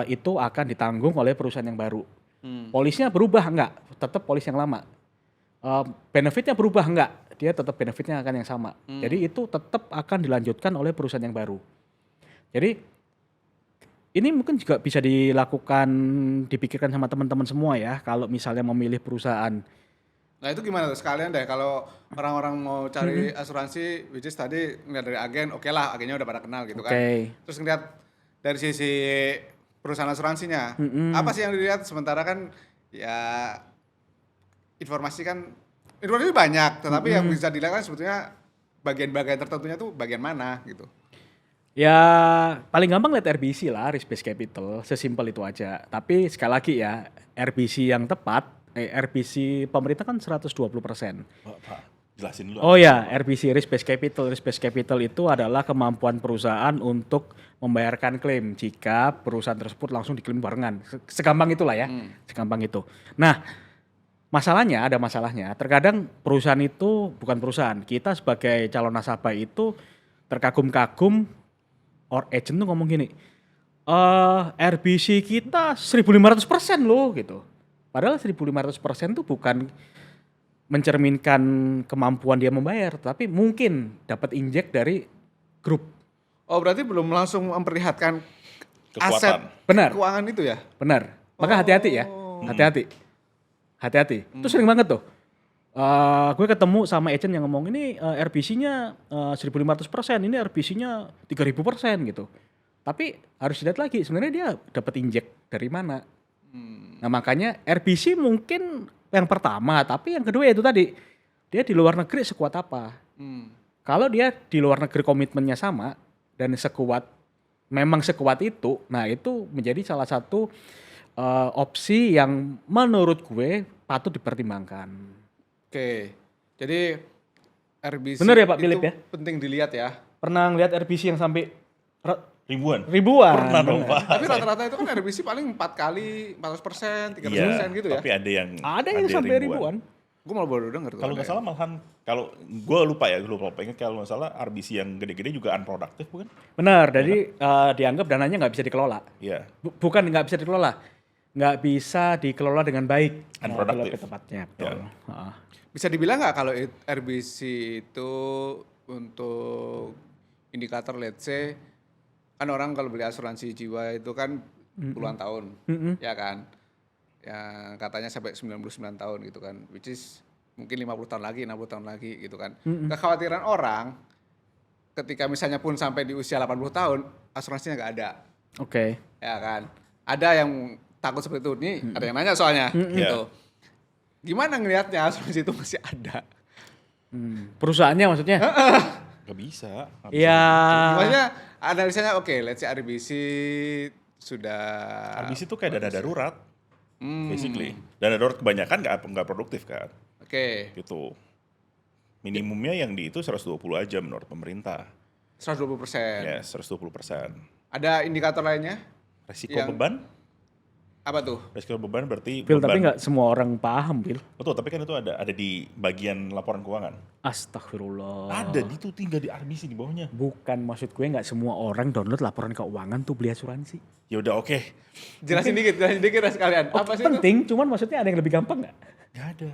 itu akan ditanggung oleh perusahaan yang baru. Polisnya berubah enggak? Tetap polis yang lama. Benefitnya berubah enggak? Dia tetap benefitnya akan yang sama. Jadi itu tetap akan dilanjutkan oleh perusahaan yang baru. Jadi ini mungkin juga bisa dilakukan, dipikirkan sama teman-teman semua ya. Kalau misalnya memilih perusahaan. Nah itu gimana tuh sekalian deh kalau orang-orang mau cari asuransi, which is tadi ngeliat dari agen, oke lah agennya udah pada kenal gitu kan. Oke. Terus ngeliat dari sisi perusahaan asuransinya, apa sih yang dilihat? Sementara kan ya informasi banyak, tetapi yang bisa dilihat kan sebetulnya bagian-bagian tertentunya tuh bagian mana gitu. Ya paling gampang lihat RBC lah, risk based capital, sesimpel itu aja. Tapi sekali lagi ya, RBC yang tepat, RBC pemerintah kan 120%. Pak, jelasin dulu. Oh ya, RBC risk based capital. Risk based capital itu adalah kemampuan perusahaan untuk membayarkan klaim jika perusahaan tersebut langsung diklaim barengan. Segampang itulah ya, segampang itu. Nah, ada masalahnya. Terkadang perusahaan itu bukan perusahaan. Kita sebagai calon nasabah itu terkagum-kagum, or agent tuh ngomong gini, RBC kita 1.500% loh gitu. Padahal 1.500% tuh bukan mencerminkan kemampuan dia membayar, tapi mungkin dapat injek dari grup. Oh berarti belum langsung memperlihatkan Kekuatan. aset Benar. keuangan itu ya? Benar. Maka hati-hati ya. Hati-hati. Itu sering banget tuh. Gue ketemu sama agent yang ngomong ini RBC-nya 1.500%, ini RBC-nya 3.000% gitu. Tapi harus dilihat lagi sebenarnya dia dapat injek dari mana. Nah makanya RBC mungkin yang pertama, tapi yang kedua itu tadi dia di luar negeri sekuat apa. Kalau dia di luar negeri komitmennya sama dan memang sekuat itu, nah itu menjadi salah satu opsi yang menurut gue patut dipertimbangkan. Oke, jadi RBC Bener ya Pak itu Philip ya? penting dilihat ya. Pernah ngeliat RBC yang sampai Ribuan. ribuan? Pernah dong, Bener. Pak. Tapi rata-rata itu kan RBC paling 4 kali 400%, 300% gitu ya. Tapi ada yang Ada yang sampai ribuan. Gue malah baru denger tuh. Kalau nggak salah malahan, kalau gue lupa ingat kalau nggak salah RBC yang gede-gede juga unproductive bukan? Benar, jadi dianggap dananya nggak bisa dikelola. Iya. Bukan nggak bisa dikelola, nggak bisa dikelola dengan baik. Unproductive. Lebih tepatnya, betul. Ya. Bisa dibilang nggak kalau RBC itu untuk indikator let's say, kan orang kalau beli asuransi jiwa itu kan puluhan tahun, ya kan? Yang katanya sampai 99 tahun gitu kan, which is mungkin 50 tahun lagi, 60 tahun lagi gitu kan. Kekhawatiran orang ketika misalnya pun sampai di usia 80 tahun, asuransinya nggak ada. Oke. Ya kan. Ada yang takut seperti itu. Nih ada yang nanya soalnya gitu. Gimana ngelihatnya asuransi itu masih ada? Perusahaannya maksudnya? Gak bisa. Iya. Maksudnya analisanya oke, let's say RBC sudah RBC itu kayak dana darurat. Basically. Dana darurat kebanyakan nggak produktif kan. Oke. Gitu. Minimumnya yang di itu 120 aja menurut pemerintah. 120%. Yes, 120%. Ada indikator lainnya? Resiko Yang- beban? Apa tuh? Resiko beban berarti Phil, beban. tapi nggak semua orang paham, Phil. Betul, tapi kan itu ada di bagian laporan keuangan. Astagfirullah. Ada itu tinggal di RBC di bawahnya. Bukan, maksud gue nggak semua orang download laporan keuangan tuh beli asuransi. Ya udah oke. Jelasin dikit lah sekalian. Apa sih itu? Penting, cuman maksudnya ada yang lebih gampang nggak? Gak ada.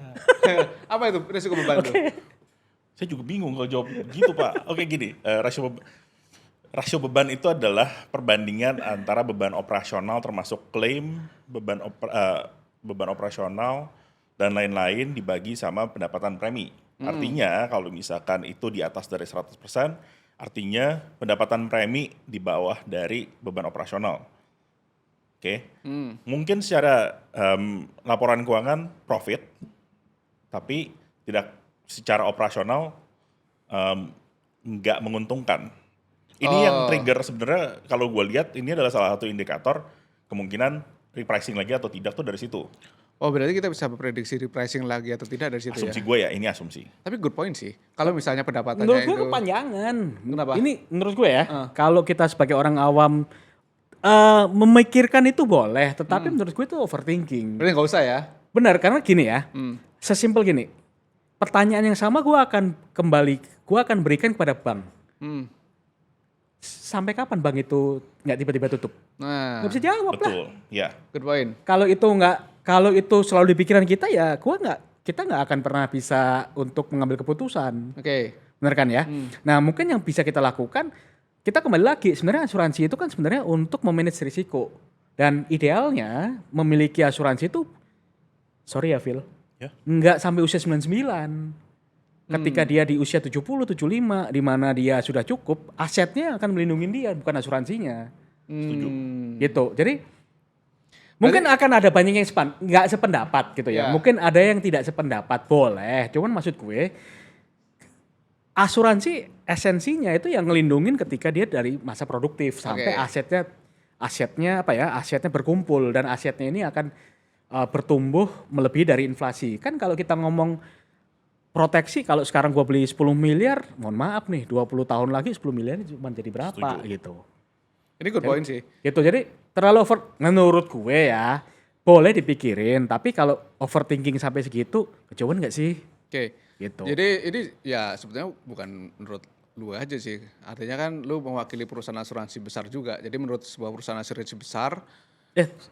Apa itu resiko beban tuh? Saya juga bingung kalau jawab gitu Pak. Oke gini, rasio beban itu adalah perbandingan antara beban operasional termasuk klaim, beban operasional dan lain-lain dibagi sama pendapatan premi. Artinya kalau misalkan itu di atas dari 100%, artinya pendapatan premi di bawah dari beban operasional. Oke. Mungkin secara laporan keuangan profit, tapi tidak secara operasional nggak menguntungkan. Ini yang trigger sebenarnya kalau gue lihat ini adalah salah satu indikator kemungkinan repricing lagi atau tidak tuh dari situ. Oh berarti kita bisa memprediksi repricing lagi atau tidak dari situ Asumsi ya? gue ya, ini asumsi. Tapi good point sih. Kalau misalnya pendapatannya Menurut gue itu... kepanjangan. Kenapa? Ini menurut gue ya, kalau kita sebagai orang awam memikirkan itu boleh, tetapi menurut gue itu overthinking. Berarti nggak usah ya? Benar, karena gini ya, sesimpel gini, pertanyaan yang sama gue akan berikan kepada bank. Sampai kapan bank itu nggak tiba-tiba tutup? Nah, Nggak bisa jawab lah. Betul, ya. good point. Kalau itu selalu di pikiran kita ya, kita nggak akan pernah bisa untuk mengambil keputusan. Oke. Benar kan ya? Nah mungkin yang bisa kita lakukan, kita kembali lagi, sebenarnya asuransi itu kan sebenarnya untuk memanage risiko. Dan idealnya memiliki asuransi itu, sorry ya Phil, Ya. nggak sampai usia 99. Ketika dia di usia 70, 75, di mana dia sudah cukup, asetnya akan melindungi dia, bukan asuransinya. Setuju. Gitu. Jadi mungkin akan ada banyak yang nggak sependapat gitu ya. Ya. Mungkin ada yang tidak sependapat, boleh. Cuman maksud gue, asuransi esensinya itu yang ngelindungin ketika dia dari masa produktif sampai Oke. asetnya berkumpul dan asetnya ini akan bertumbuh melebihi dari inflasi. Kan kalau kita ngomong proteksi, kalau sekarang gua beli 10 miliar, mohon maaf nih, 20 tahun lagi 10 miliar cuma jadi berapa Setuju. gitu. Ini good point sih. Gitu. Jadi terlalu menurut gue ya, boleh dipikirin, tapi kalau overthinking sampai segitu, kejauhan nggak sih? Oke. Gitu. Jadi ini ya sebetulnya bukan menurut lu aja sih. Artinya kan lu mewakili perusahaan asuransi besar juga. Jadi menurut sebuah perusahaan asuransi besar.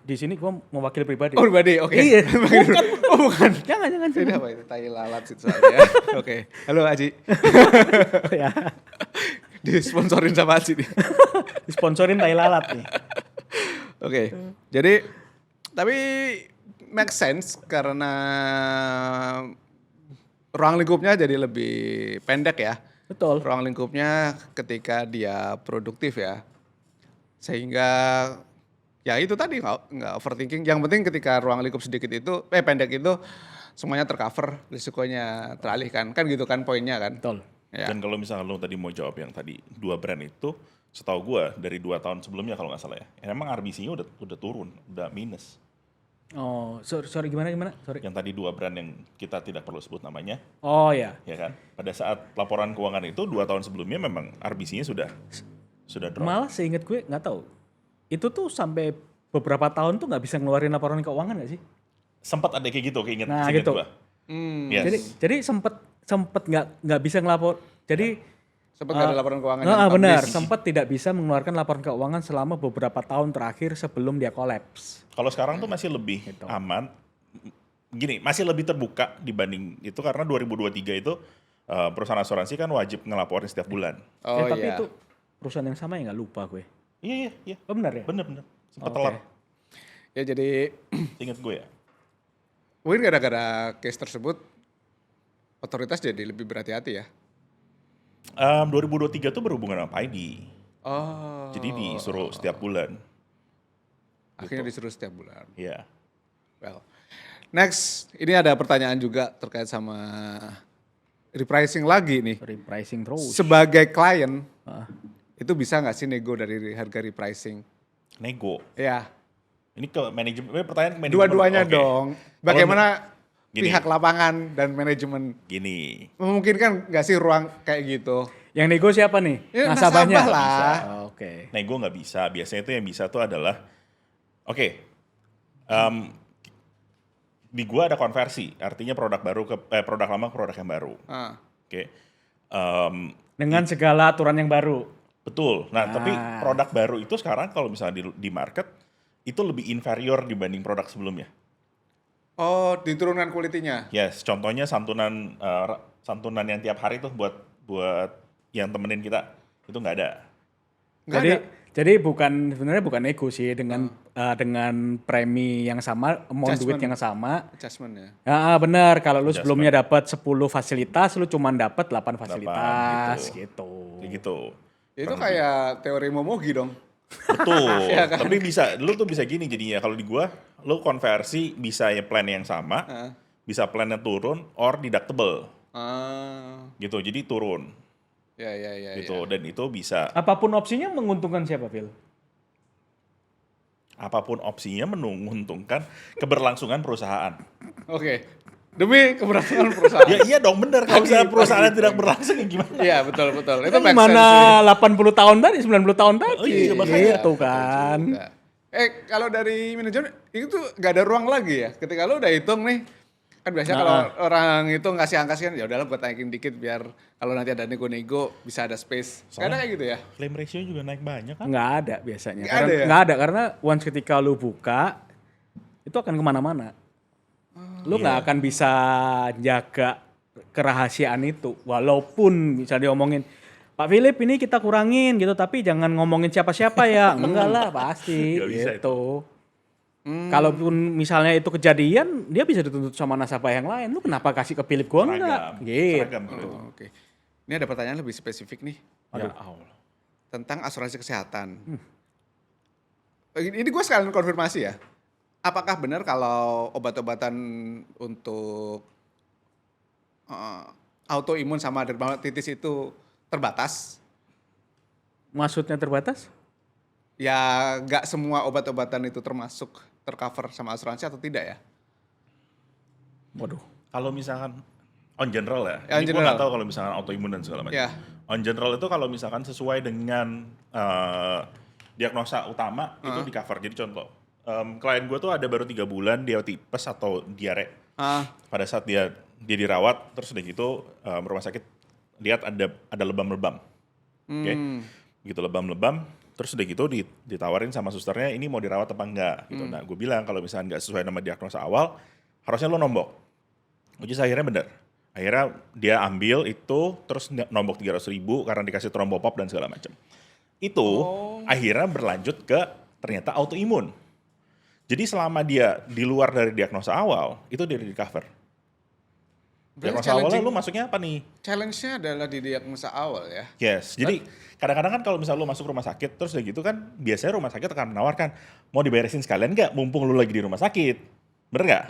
Di sini gua mewakili pribadi. Oh pribadi, oke. Iya. Bukan. Oh bukan. Jangan. Ini apa itu? Tai lalat sih soalnya. Oke. Halo Aji. Ya. Disponsorin sama Aji nih. Disponsorin tai lalat nih. Oke. Jadi tapi make sense karena ruang lingkupnya jadi lebih pendek ya. Betul. Ruang lingkupnya ketika dia produktif ya. Sehingga ya itu tadi nggak overthinking. Yang penting ketika ruang lingkup sedikit itu pendek itu semuanya tercover, risikonya teralihkan. Kan gitu kan poinnya kan. Betul. Ya. Dan kalau misalnya lo tadi mau jawab yang tadi 2 brand itu, setahu gue dari 2 tahun sebelumnya kalau nggak salah ya, emang RBC-nya udah turun, udah minus. Oh, sorry gimana? Sorry. Yang tadi 2 brand yang kita tidak perlu sebut namanya, Oh ya. ya kan? Pada saat laporan keuangan itu 2 tahun sebelumnya memang RBC-nya sudah drop. Malah seingat gue nggak tahu. Itu tuh sampai beberapa tahun tuh nggak bisa ngeluarin laporan keuangan nggak sih? Sempat ada kayak gitu, Nah seingat gitu. gua. Yes. Jadi sempet nggak bisa ngelapor. Jadi Sempat nggak ada laporan keuangan. Nah, yang benar, publish. sempat tidak bisa mengeluarkan laporan keuangan selama beberapa tahun terakhir sebelum dia kolaps. Kalau sekarang tuh masih lebih Gitu. aman. Gini, masih lebih terbuka dibanding itu karena 2023 itu perusahaan asuransi kan wajib ngelaporin setiap bulan. Oh Tapi iya. itu perusahaan yang sama ya nggak lupa gue. Iya. Oh benar ya? Bener. Sempet Oke. telat. Ya jadi Ingat gue ya. mungkin gara-gara case tersebut otoritas jadi lebih berhati-hati ya. 2023 tuh berhubungan sama ID. Oh. Jadi disuruh setiap bulan. Akhirnya disuruh setiap bulan. Iya. Well, next ini ada pertanyaan juga terkait sama repricing lagi nih. Repricing terus. Sebagai klien, Ah. itu bisa nggak sih nego dari harga repricing? Nego. Ya, Ini ke manajemen, pertanyaan ke manajemen. dua-duanya Oke. dong. Bagaimana Gini. pihak lapangan dan manajemen Gini, memungkinkan nggak sih ruang kayak gitu? Yang nego siapa nih? Ya, Nasabahnya. nasabah lah. Oh, Oke. nego nggak bisa. Biasanya itu yang bisa tuh adalah, di gua ada konversi. Artinya produk baru ke produk lama ke produk yang baru. Ah. Oke. Dengan segala aturan yang baru. Betul. Nah, tapi produk baru itu sekarang kalau misalnya di market itu lebih inferior dibanding produk sebelumnya. Oh, diturunkan quality-nya. Yes, contohnya santunan yang tiap hari tuh buat yang temenin kita itu nggak ada. Nggak Jadi ada. jadi sebenarnya bukan nego sih dengan premi yang sama, amount duit yang sama. Adjustment ya. Ya benar, kalau lu sebelumnya dapat 10 fasilitas, lu cuma dapat 8 fasilitas gitu. Kayak gitu. Itu kayak teori Momogi dong. Betul. Iya kan? Tapi lu tuh bisa gini jadinya. Kalau di gua, lu konversi bisa ya plan yang sama, bisa plannya turun or deductible Ah, gitu. Jadi turun ya. gitu. Dan itu bisa Apapun opsinya menguntungkan siapa, Phil? apapun opsinya menguntungkan keberlangsungan perusahaan. Oke. Demi keberhasilan perusahaan. Ya iya dong bener. Kalau misalnya perusahaan tidak berlangsung ya gimana? Iya, betul. Itu Kan make sense gimana sih. 80 tahun tadi, 90 tahun tadi. Oh iya, makanya. Gitu kan. Juga. Kalau dari manajemen itu nggak ada ruang lagi ya. Ketika lo udah hitung nih, kan biasanya kalau orang itu ngasih angka sih kan ya udahlah gue naikin dikit biar kalau nanti ada nego-nego bisa ada space. Nggak ada kayak gitu ya? Claim ratio juga naik banyak kan? Nggak ada biasanya. Nggak ada ya? Nggak ada, karena once ketika lu buka, itu akan kemana-mana. Lu nggak akan bisa jaga kerahasiaan itu. Walaupun bisa diomongin, Pak Philip ini kita kurangin gitu, tapi jangan ngomongin siapa-siapa ya. Enggak lah, pasti Nggak bisa gitu. Kalaupun misalnya itu kejadian, dia bisa dituntut sama nasabah yang lain. Lu kenapa kasih ke Philip gua enggak? Gitu. Seragam gitu. Oh, oke. Ini ada pertanyaan lebih spesifik nih Ya Allah. tentang asuransi kesehatan. Ini gue sekalian konfirmasi ya. Apakah benar kalau obat-obatan untuk autoimun sama dermatitis itu terbatas? Maksudnya terbatas? Ya nggak semua obat-obatan itu tercover sama asuransi atau tidak ya? Waduh. Kalau misalkan on general ya, Ya, on ini gue general. nggak tahu kalau misalkan autoimun dan segala macam. Ya. On general itu kalau misalkan sesuai dengan diagnosa utama itu di cover. Jadi contoh, klien gue tuh ada baru 3 bulan dia tipes atau diare. Pada saat dia dirawat, terus udah gitu rumah sakit lihat ada lebam-lebam, oke, gitu lebam-lebam. Terus udah gitu ditawarin sama susternya ini mau dirawat apa enggak gitu. Nah gue bilang kalau misalkan nggak sesuai nama diagnosa awal, harusnya lo nombok. Which is akhirnya bener. Akhirnya dia ambil itu terus nombok 300.000 karena dikasih trombopop dan segala macam. Itu akhirnya berlanjut ke ternyata autoimun. Jadi selama dia di luar dari diagnosa awal, itu dia di cover. Diagnosa awalnya lu masuknya apa nih? Challenge-nya adalah di diagnosa awal ya. Yes, jadi kadang-kadang kan kalau misalnya lu masuk rumah sakit, terus udah gitu kan biasanya rumah sakit akan menawarkan, mau diberesin sekalian nggak mumpung lu lagi di rumah sakit. Bener nggak?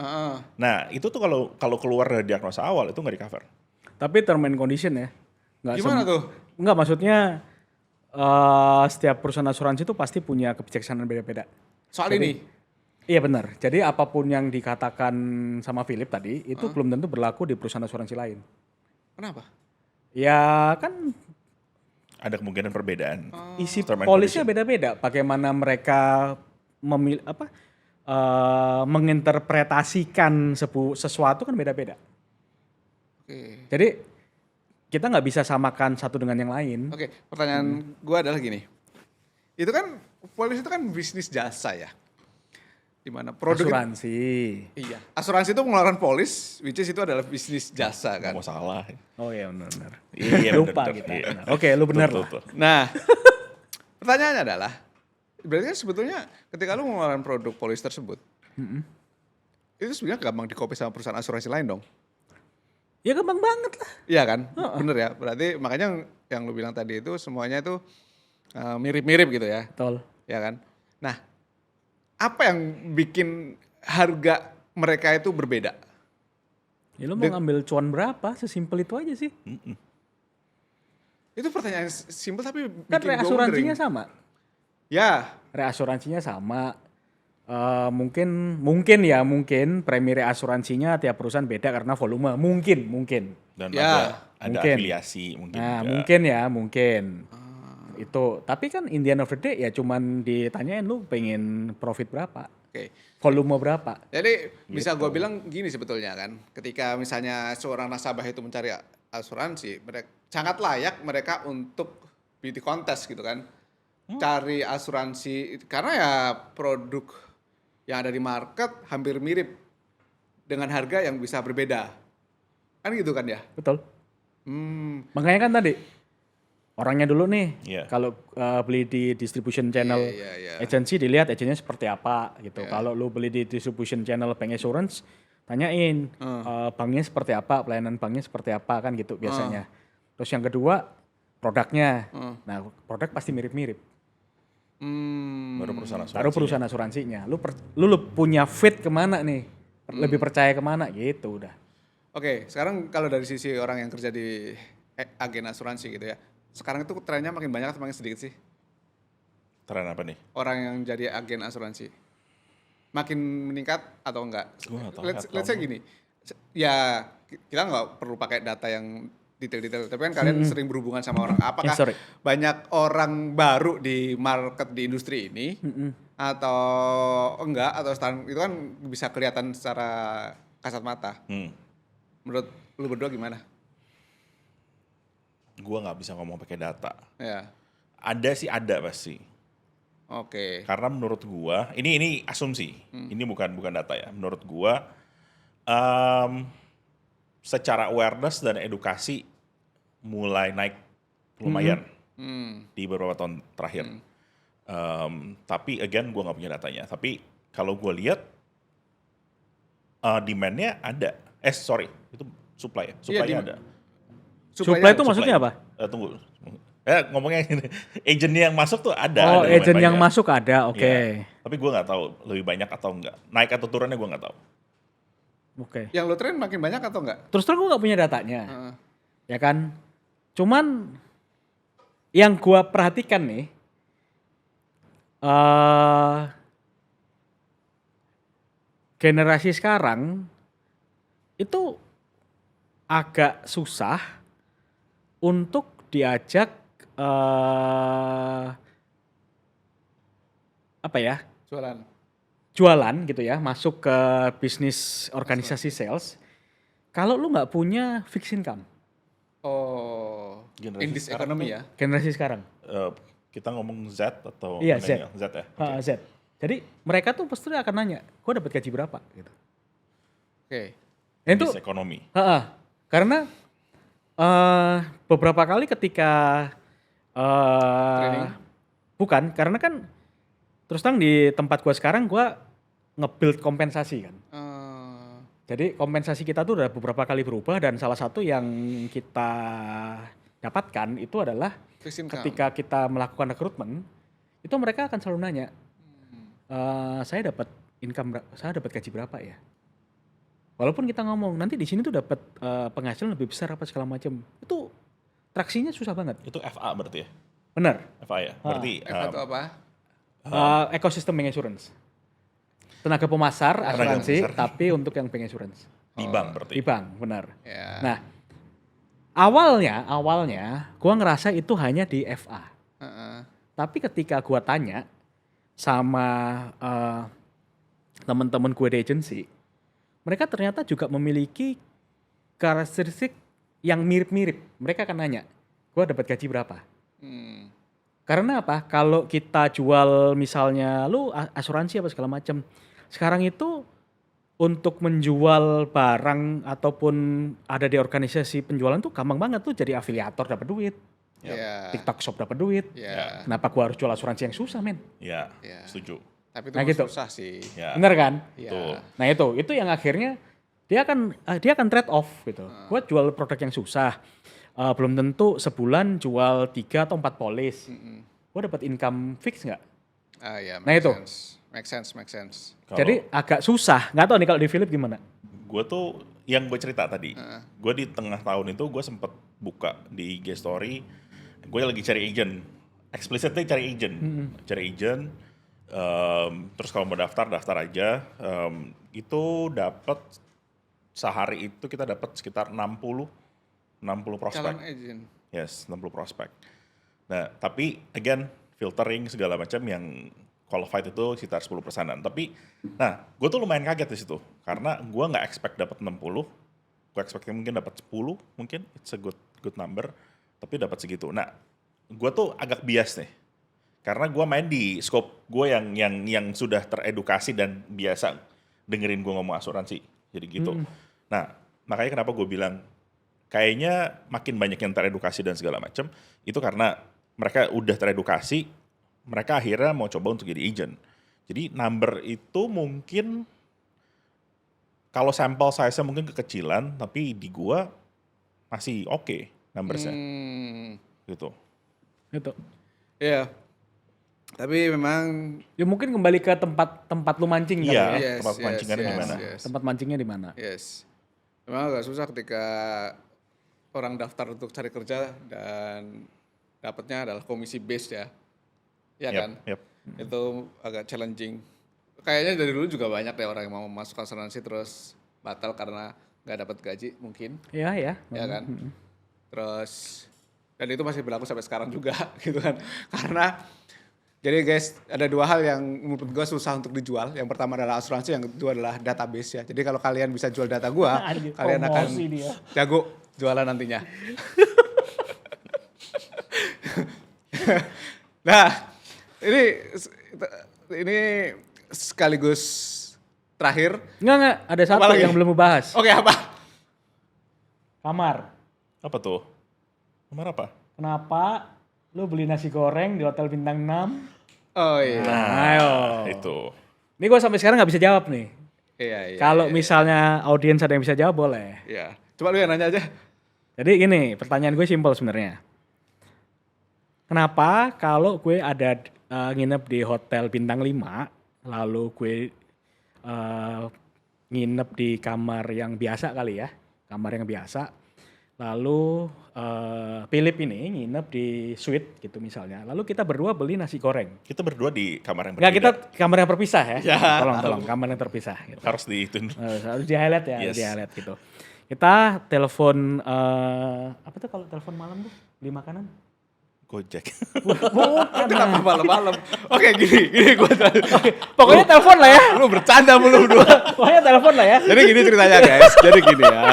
Nah itu tuh kalau keluar dari diagnosa awal itu nggak di cover. Tapi term and condition ya. Nggak Gimana tuh? Enggak, maksudnya setiap perusahaan asuransi itu pasti punya kebijaksanaan beda-beda. Soal ini? Iya benar. Jadi apapun yang dikatakan sama Philip tadi itu belum tentu berlaku di perusahaan asuransi lain. Kenapa? Ya kan Ada kemungkinan perbedaan. isi Term and polisnya condition. beda-beda. Bagaimana mereka menginterpretasikan sesuatu kan beda-beda. Oke. Jadi kita nggak bisa samakan satu dengan yang lain. Oke, pertanyaan gue adalah gini. Itu kan polis itu kan bisnis jasa ya. Di mana produk Asuransi. iya. Asuransi itu pengeluaran polis, which is itu adalah bisnis jasa kan. Mau salah. Oh iya benar. Iya, Lupa bener, kita. iya. Benar. Oke, lu benar lah. Betul. Nah, pertanyaannya adalah, berarti kan sebetulnya ketika lu mengeluarkan produk polis tersebut, itu sebenarnya gampang di-copy sama perusahaan asuransi lain dong. Ya gampang banget lah. Iya kan? Bener ya. Berarti makanya yang lu bilang tadi itu semuanya itu mirip-mirip gitu ya. Betul. Ya kan? Nah, apa yang bikin harga mereka itu berbeda? Ya lu mau ngambil cuan berapa? Sesimpel itu aja sih. Itu pertanyaan simpel tapi Kan bikin gua reasuransinya wondering. sama. Ya, Reasuransinya sama. Mungkin premi reasuransinya tiap perusahaan beda karena volume. Mungkin. Dan Ya, ada mungkin. afiliasi mungkin. Nah, juga. mungkin. Itu. Tapi kan in the end of the day ya cuman ditanyain lu pengen profit berapa, oke. volume berapa. Jadi bisa gue bilang gini sebetulnya kan, ketika misalnya seorang nasabah itu mencari asuransi, mereka sangat layak mereka untuk beauty contest gitu kan, cari asuransi karena ya produk yang ada di market hampir mirip dengan harga yang bisa berbeda, kan gitu kan ya? Betul. Hmm, Makanya kan tadi orangnya dulu nih, Iya. kalau beli di distribution channel Iya. agency dilihat agensinya seperti apa gitu. Kalau lu beli di distribution channel bank insurance, tanyain banknya seperti apa, pelayanan banknya seperti apa kan gitu biasanya. Terus yang kedua produknya, nah produk pasti mirip-mirip. Hmm. Baru perusahaan asuransi. Baru perusahaan asuransinya, lu punya fit kemana nih, lebih percaya kemana gitu udah. Oke, sekarang kalau dari sisi orang yang kerja di agen asuransi gitu ya, sekarang itu trennya makin banyak atau makin sedikit sih? Tren apa nih? Orang yang jadi agen asuransi makin meningkat atau enggak? Gua nggak tahu, Let's say gini, ya kita nggak perlu pakai data yang detail-detail, tapi kan kalian sering berhubungan sama orang. Apakah sorry. banyak orang baru di market di industri ini atau enggak? Atau itu kan bisa kelihatan secara kasat mata. Menurut lu berdua gimana? Gua nggak bisa ngomong pakai data. Ya, Ada pasti. oke. Karena menurut gua, ini asumsi, ini bukan data ya. Menurut gua, secara awareness dan edukasi mulai naik lumayan di beberapa tahun terakhir. Tapi again, gua nggak punya datanya. Tapi kalau gua lihat demand-nya ada. Itu supply ya. Supply-nya demand. ada. Supply itu maksudnya apa? Tunggu. Ngomongnya gini, agent yang masuk tuh ada. Oh, agent lumayan yang banyak. masuk ada, oke. Iya. Tapi gue nggak tahu lebih banyak atau enggak. Naik atau turunnya gue nggak tahu. Oke. Yang lo tren makin banyak atau enggak? Terus terang gue nggak punya datanya, ya kan. Cuman yang gue perhatikan nih, generasi sekarang itu agak susah untuk diajak jualan gitu ya, masuk ke bisnis organisasi sales. Kalau lu nggak punya fixed income, Oh, Generasi in this sekarang economy tuh- ya? generasi sekarang. Kita ngomong Z atau Iya, millennial? Z ya. Z. Jadi mereka tuh pasti akan nanya, gue dapat gaji berapa? Gitu. Oke. Dan itu, Bisnis ekonomi. karena beberapa kali ketika Training? bukan, karena kan terus terang di tempat gue sekarang gue nge-build kompensasi kan. Jadi kompensasi kita tuh udah beberapa kali berubah dan salah satu yang kita dapatkan itu adalah Fixed income. ketika kita melakukan rekrutmen itu mereka akan selalu nanya, saya dapat gaji berapa ya? Walaupun kita ngomong nanti di sini tuh dapat penghasilan lebih besar apa segala macam, itu traksinya susah banget. Itu FA berarti ya? Benar. FA ya? Berarti Apa itu apa? Ekosistem bank insurance. Tenaga pemasar asuransi, pemasar. tapi untuk yang bank insurance. di bank berarti. Di bank, benar. Ya. Nah, awalnya gua ngerasa itu hanya di FA. Tapi ketika gua tanya sama teman-teman gue di agency, mereka ternyata juga memiliki karakteristik yang mirip-mirip. Mereka akan nanya, gue dapat gaji berapa? Karena apa? Kalau kita jual misalnya lu asuransi apa segala macam, sekarang itu untuk menjual barang ataupun ada di organisasi penjualan tuh gampang banget tuh, jadi afiliator dapat duit, Iya. TikTok Shop dapat duit. Iya. Kenapa gua harus jual asuransi yang susah, men? Ya, Iya. setuju. Tapi itu Nah, mah gitu. susah sih. Ya. Bener kan? Betul. Iya. Nah itu yang akhirnya dia akan trade off gitu. Gua jual produk yang susah, belum tentu sebulan jual 3 atau 4 polis. Gua dapat income fix nggak? Iya, Nah, itu. Make sense. Jadi agak susah. Nggak tahu nih kalau di Philip gimana? Gue tuh yang gue cerita tadi, gue di tengah tahun itu gue sempet buka di IG story, gue lagi cari agent, explicitly cari agent, terus kalau mau daftar aja, itu dapat sehari itu kita dapat sekitar 60 prospek. Calon agent. Yes, 60 prospek. Nah, tapi again filtering segala macam yang qualified itu sekitar 10%-an. Tapi, nah, gue tuh lumayan kaget di situ. Karena gue nggak expect dapat 60. Gue expect mungkin dapat 10, mungkin. It's a good number. Tapi dapat segitu. Nah, gue tuh agak bias nih. Karena gue main di scope gue yang sudah teredukasi dan biasa dengerin gue ngomong asuransi. Jadi gitu. Nah, makanya kenapa gue bilang, kayaknya makin banyak yang teredukasi dan segala macam, itu karena mereka udah teredukasi, mereka akhirnya mau coba untuk jadi agent. Jadi number itu mungkin kalau sampel size-nya mungkin kekecilan, tapi di gua masih oke numbersnya. Gitu. Gitu. Iya. Tapi memang Ya mungkin kembali ke tempat lu mancing kali Iya, ya. tempat pancingannya di mana? Tempat mancingnya di mana? Yes. Memang agak susah ketika orang daftar untuk cari kerja dan dapatnya adalah komisi base ya. Iya kan? Yep. Itu agak challenging. Kayaknya dari dulu juga banyak deh orang yang mau masuk asuransi terus batal karena nggak dapat gaji mungkin, Iya ya. ya kan? Terus dan itu masih berlaku sampai sekarang juga gitu kan. Karena jadi guys, ada dua hal yang menurut gue susah untuk dijual. Yang pertama adalah asuransi, yang kedua adalah database ya. Jadi kalau kalian bisa jual data gue, kalian akan Promosi dia. jago jualan nantinya. Nah, ini sekaligus terakhir. Enggak, ada satu Apa lagi? yang belum mau bahas. Oke, apa? Kamar. Apa tuh? Nomor apa? Kenapa lu beli nasi goreng di hotel bintang 6? Oh iya. Ayo. Itu. Ini gue sampai sekarang nggak bisa jawab nih. Iya. Kalau misalnya audiens ada yang bisa jawab boleh. Iya. Coba lu yang nanya aja. Jadi gini, pertanyaan gue simpel sebenarnya. Kenapa kalau gue ada nginep di hotel bintang 5, lalu gue nginep di kamar yang biasa kali ya, kamar yang biasa, lalu Philip ini nginep di suite gitu misalnya, lalu kita berdua beli nasi goreng. Kita berdua di kamar yang Enggak, berbeda. kita kamar yang terpisah ya. Ya. Tolong kamar yang terpisah. Gitu. Harus diituin. Harus di highlight ya, Yes. di highlight gitu. Kita telepon apa tuh kalau telepon malam tuh beli makanan? Gojek. Bukan. Kenapa malam-malam? Oke, gini gue Pokoknya telepon lah ya. lu bercanda mulu berdua. Pokoknya telepon lah ya. Jadi gini ceritanya guys. Jadi gini ya.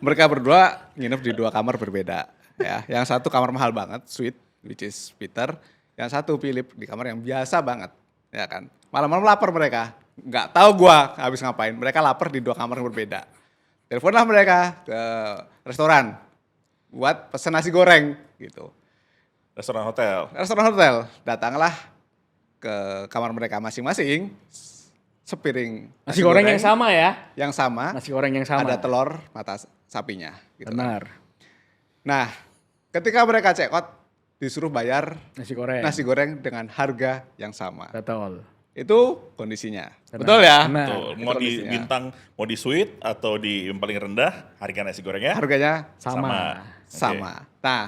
Mereka berdua nginep di 2 kamar berbeda. Ya, yang satu kamar mahal banget, suite, which is Peter. Yang satu Philip di kamar yang biasa banget, ya kan. Malam-malam lapar mereka. Nggak tahu gua habis ngapain. Mereka lapar di 2 kamar yang berbeda. Teleponlah mereka ke restoran buat pesen nasi goreng gitu. Restoran hotel. Restoran hotel, datanglah ke kamar mereka masing-masing. Sepiring Nasi goreng yang sama ya. yang sama. Nasi goreng yang sama. Ada telur mata sapinya. Gitu kan. Benar. Nah, ketika mereka check out, disuruh bayar Nasi goreng. nasi goreng dengan harga yang sama. Betul. Itu kondisinya. Benar. Betul ya? Benar. Tuh, itu mau di kondisinya. bintang, mau di suite atau di yang paling rendah, harga nasi gorengnya Harganya Sama. sama. Nah,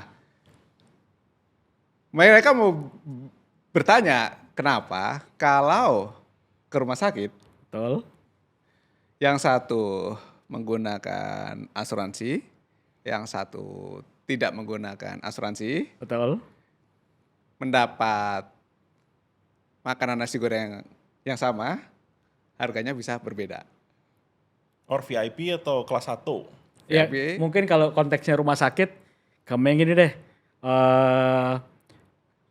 mereka mau bertanya kenapa kalau ke rumah sakit Betul. yang satu menggunakan asuransi, yang satu tidak menggunakan asuransi, Betul. mendapat makanan nasi goreng yang sama, harganya bisa berbeda. or VIP atau kelas 1. Ya, PHP. mungkin kalau konteksnya rumah sakit, kamu yang gini deh.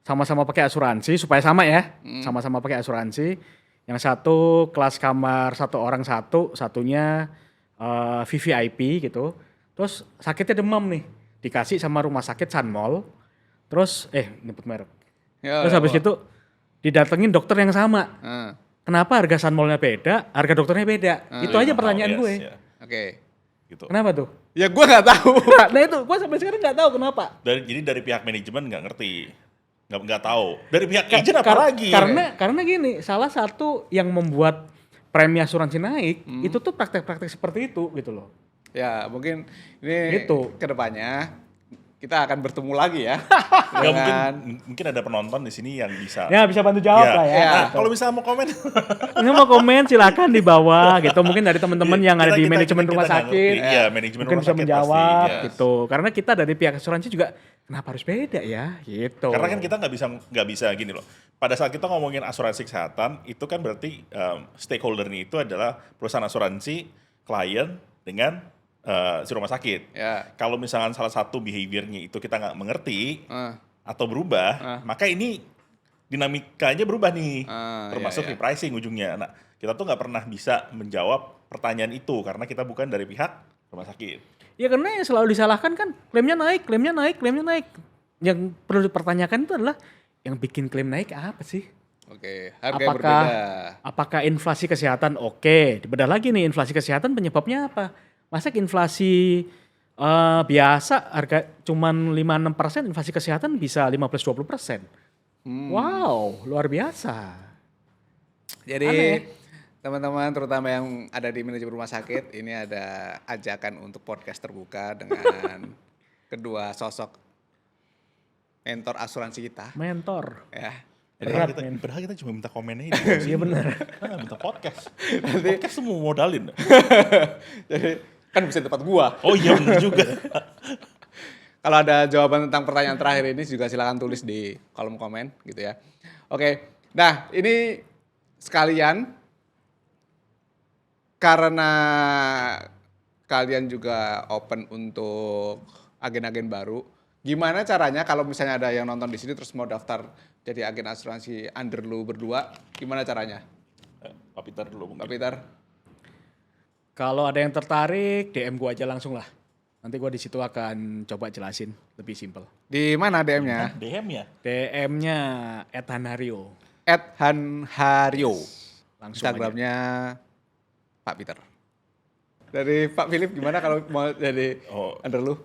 Sama-sama pakai asuransi supaya sama ya. Sama-sama pakai asuransi. Yang satu kelas kamar satu orang satunya VVIP gitu. Terus sakitnya demam nih. Dikasih sama rumah sakit Sunmol. Terus nyebut merek. Ya, Terus habis itu didatengin dokter yang sama. Kenapa harga Sunmolnya beda, harga dokternya beda? Itu aja pertanyaan gue. Yes, ya. Oke. Gitu. Kenapa tuh? Ya gue nggak tahu. Nah itu, gue sampai sekarang nggak tahu kenapa. Jadi dari pihak manajemen nggak ngerti, nggak tahu. Dari pihak agent apa lagi? Karena gini, salah satu yang membuat premi asuransi naik itu tuh praktek-praktek seperti itu gitu loh. Ya mungkin ini Gitu. kedepannya kita akan bertemu lagi ya. Ya, dengan mungkin ada penonton di sini yang bisa. Ya bisa bantu jawab lah ya. Nah, Gitu. kalau misalnya mau komen, Ini mau komen silakan di bawah gitu. Mungkin dari teman-teman yang ada di Kita- manajemen kita rumah nggak sakit. ngerti. Iya, manajemen Mungkin rumah bisa sakit menjawab pasti, yes. gitu. Karena kita dari pihak asuransi juga kenapa harus beda ya gitu. Karena kan kita nggak bisa gini loh. Pada saat kita ngomongin asuransi kesehatan, itu kan berarti stakeholder-nya itu adalah perusahaan asuransi, klien dengan si rumah sakit. ya. Kalau misalkan salah satu behavior-nya itu kita nggak mengerti eh, atau berubah, maka ini dinamikanya berubah nih, termasuk iya. repricing ujungnya. Nah, kita tuh nggak pernah bisa menjawab pertanyaan itu karena kita bukan dari pihak rumah sakit. Ya karena yang selalu disalahkan kan klaimnya naik. Yang perlu dipertanyakan itu adalah yang bikin klaim naik apa sih? Oke, harga yang berbeda. Apakah inflasi kesehatan oke? Dibedah lagi nih inflasi kesehatan penyebabnya apa? Masa inflasi biasa harga cuman 5-6%, inflasi kesehatan bisa 15-20%. Wow, luar biasa. Jadi Aneh. teman-teman terutama yang ada di manajemen rumah sakit, ini ada ajakan untuk podcast terbuka dengan kedua sosok mentor asuransi kita. Mentor. Ya. Berat, Padahal kita cuma minta komennya ini. Iya benar. Minta podcast. Podcast semua modalin. Jadi kan bisa di tempat gua. Oh iya benar juga. Kalau ada jawaban tentang pertanyaan terakhir ini juga silakan tulis di kolom komen gitu ya. Oke. Nah, ini sekalian karena kalian juga open untuk agen-agen baru, gimana caranya kalau misalnya ada yang nonton di sini terus mau daftar jadi agen asuransi under lu berdua, gimana caranya? Pak Peter dulu Pak mungkin. Peter? Kalau ada yang tertarik, DM gua aja langsung lah. Nanti gua di situ akan coba jelasin lebih simpel. Di mana DM-nya? DM ya? DM-nya @hanario. @hanhario. Langsung Instagramnya Pak Peter. Dari Pak Philip gimana kalau mau jadi under lu?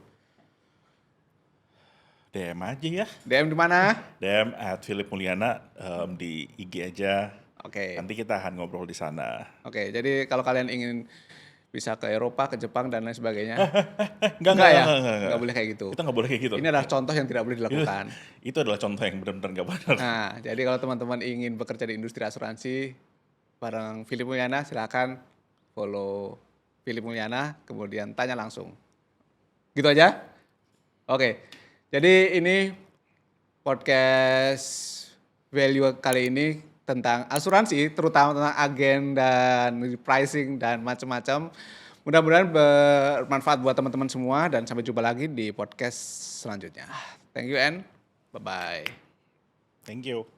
DM aja ya. DM di mana? DM @philipmulyana di IG aja. Oke. Nanti kita akan ngobrol di sana. Oke, jadi kalau kalian ingin bisa ke Eropa, ke Jepang dan lain sebagainya. Enggak ya? enggak. Enggak boleh kayak gitu. Kita nggak boleh kayak gitu. Ini adalah contoh yang tidak boleh dilakukan. Itu adalah contoh yang benar-benar nggak benar. Nah, jadi kalau teman-teman ingin bekerja di industri asuransi bareng Philip Mulyana, silakan follow Philip Mulyana, kemudian tanya langsung. Gitu aja? Oke, jadi ini podcast value kali ini tentang asuransi, terutama tentang agen dan pricing dan macam-macam. Mudah-mudahan bermanfaat buat teman-teman semua dan sampai jumpa lagi di podcast selanjutnya. Thank you and bye-bye. Thank you.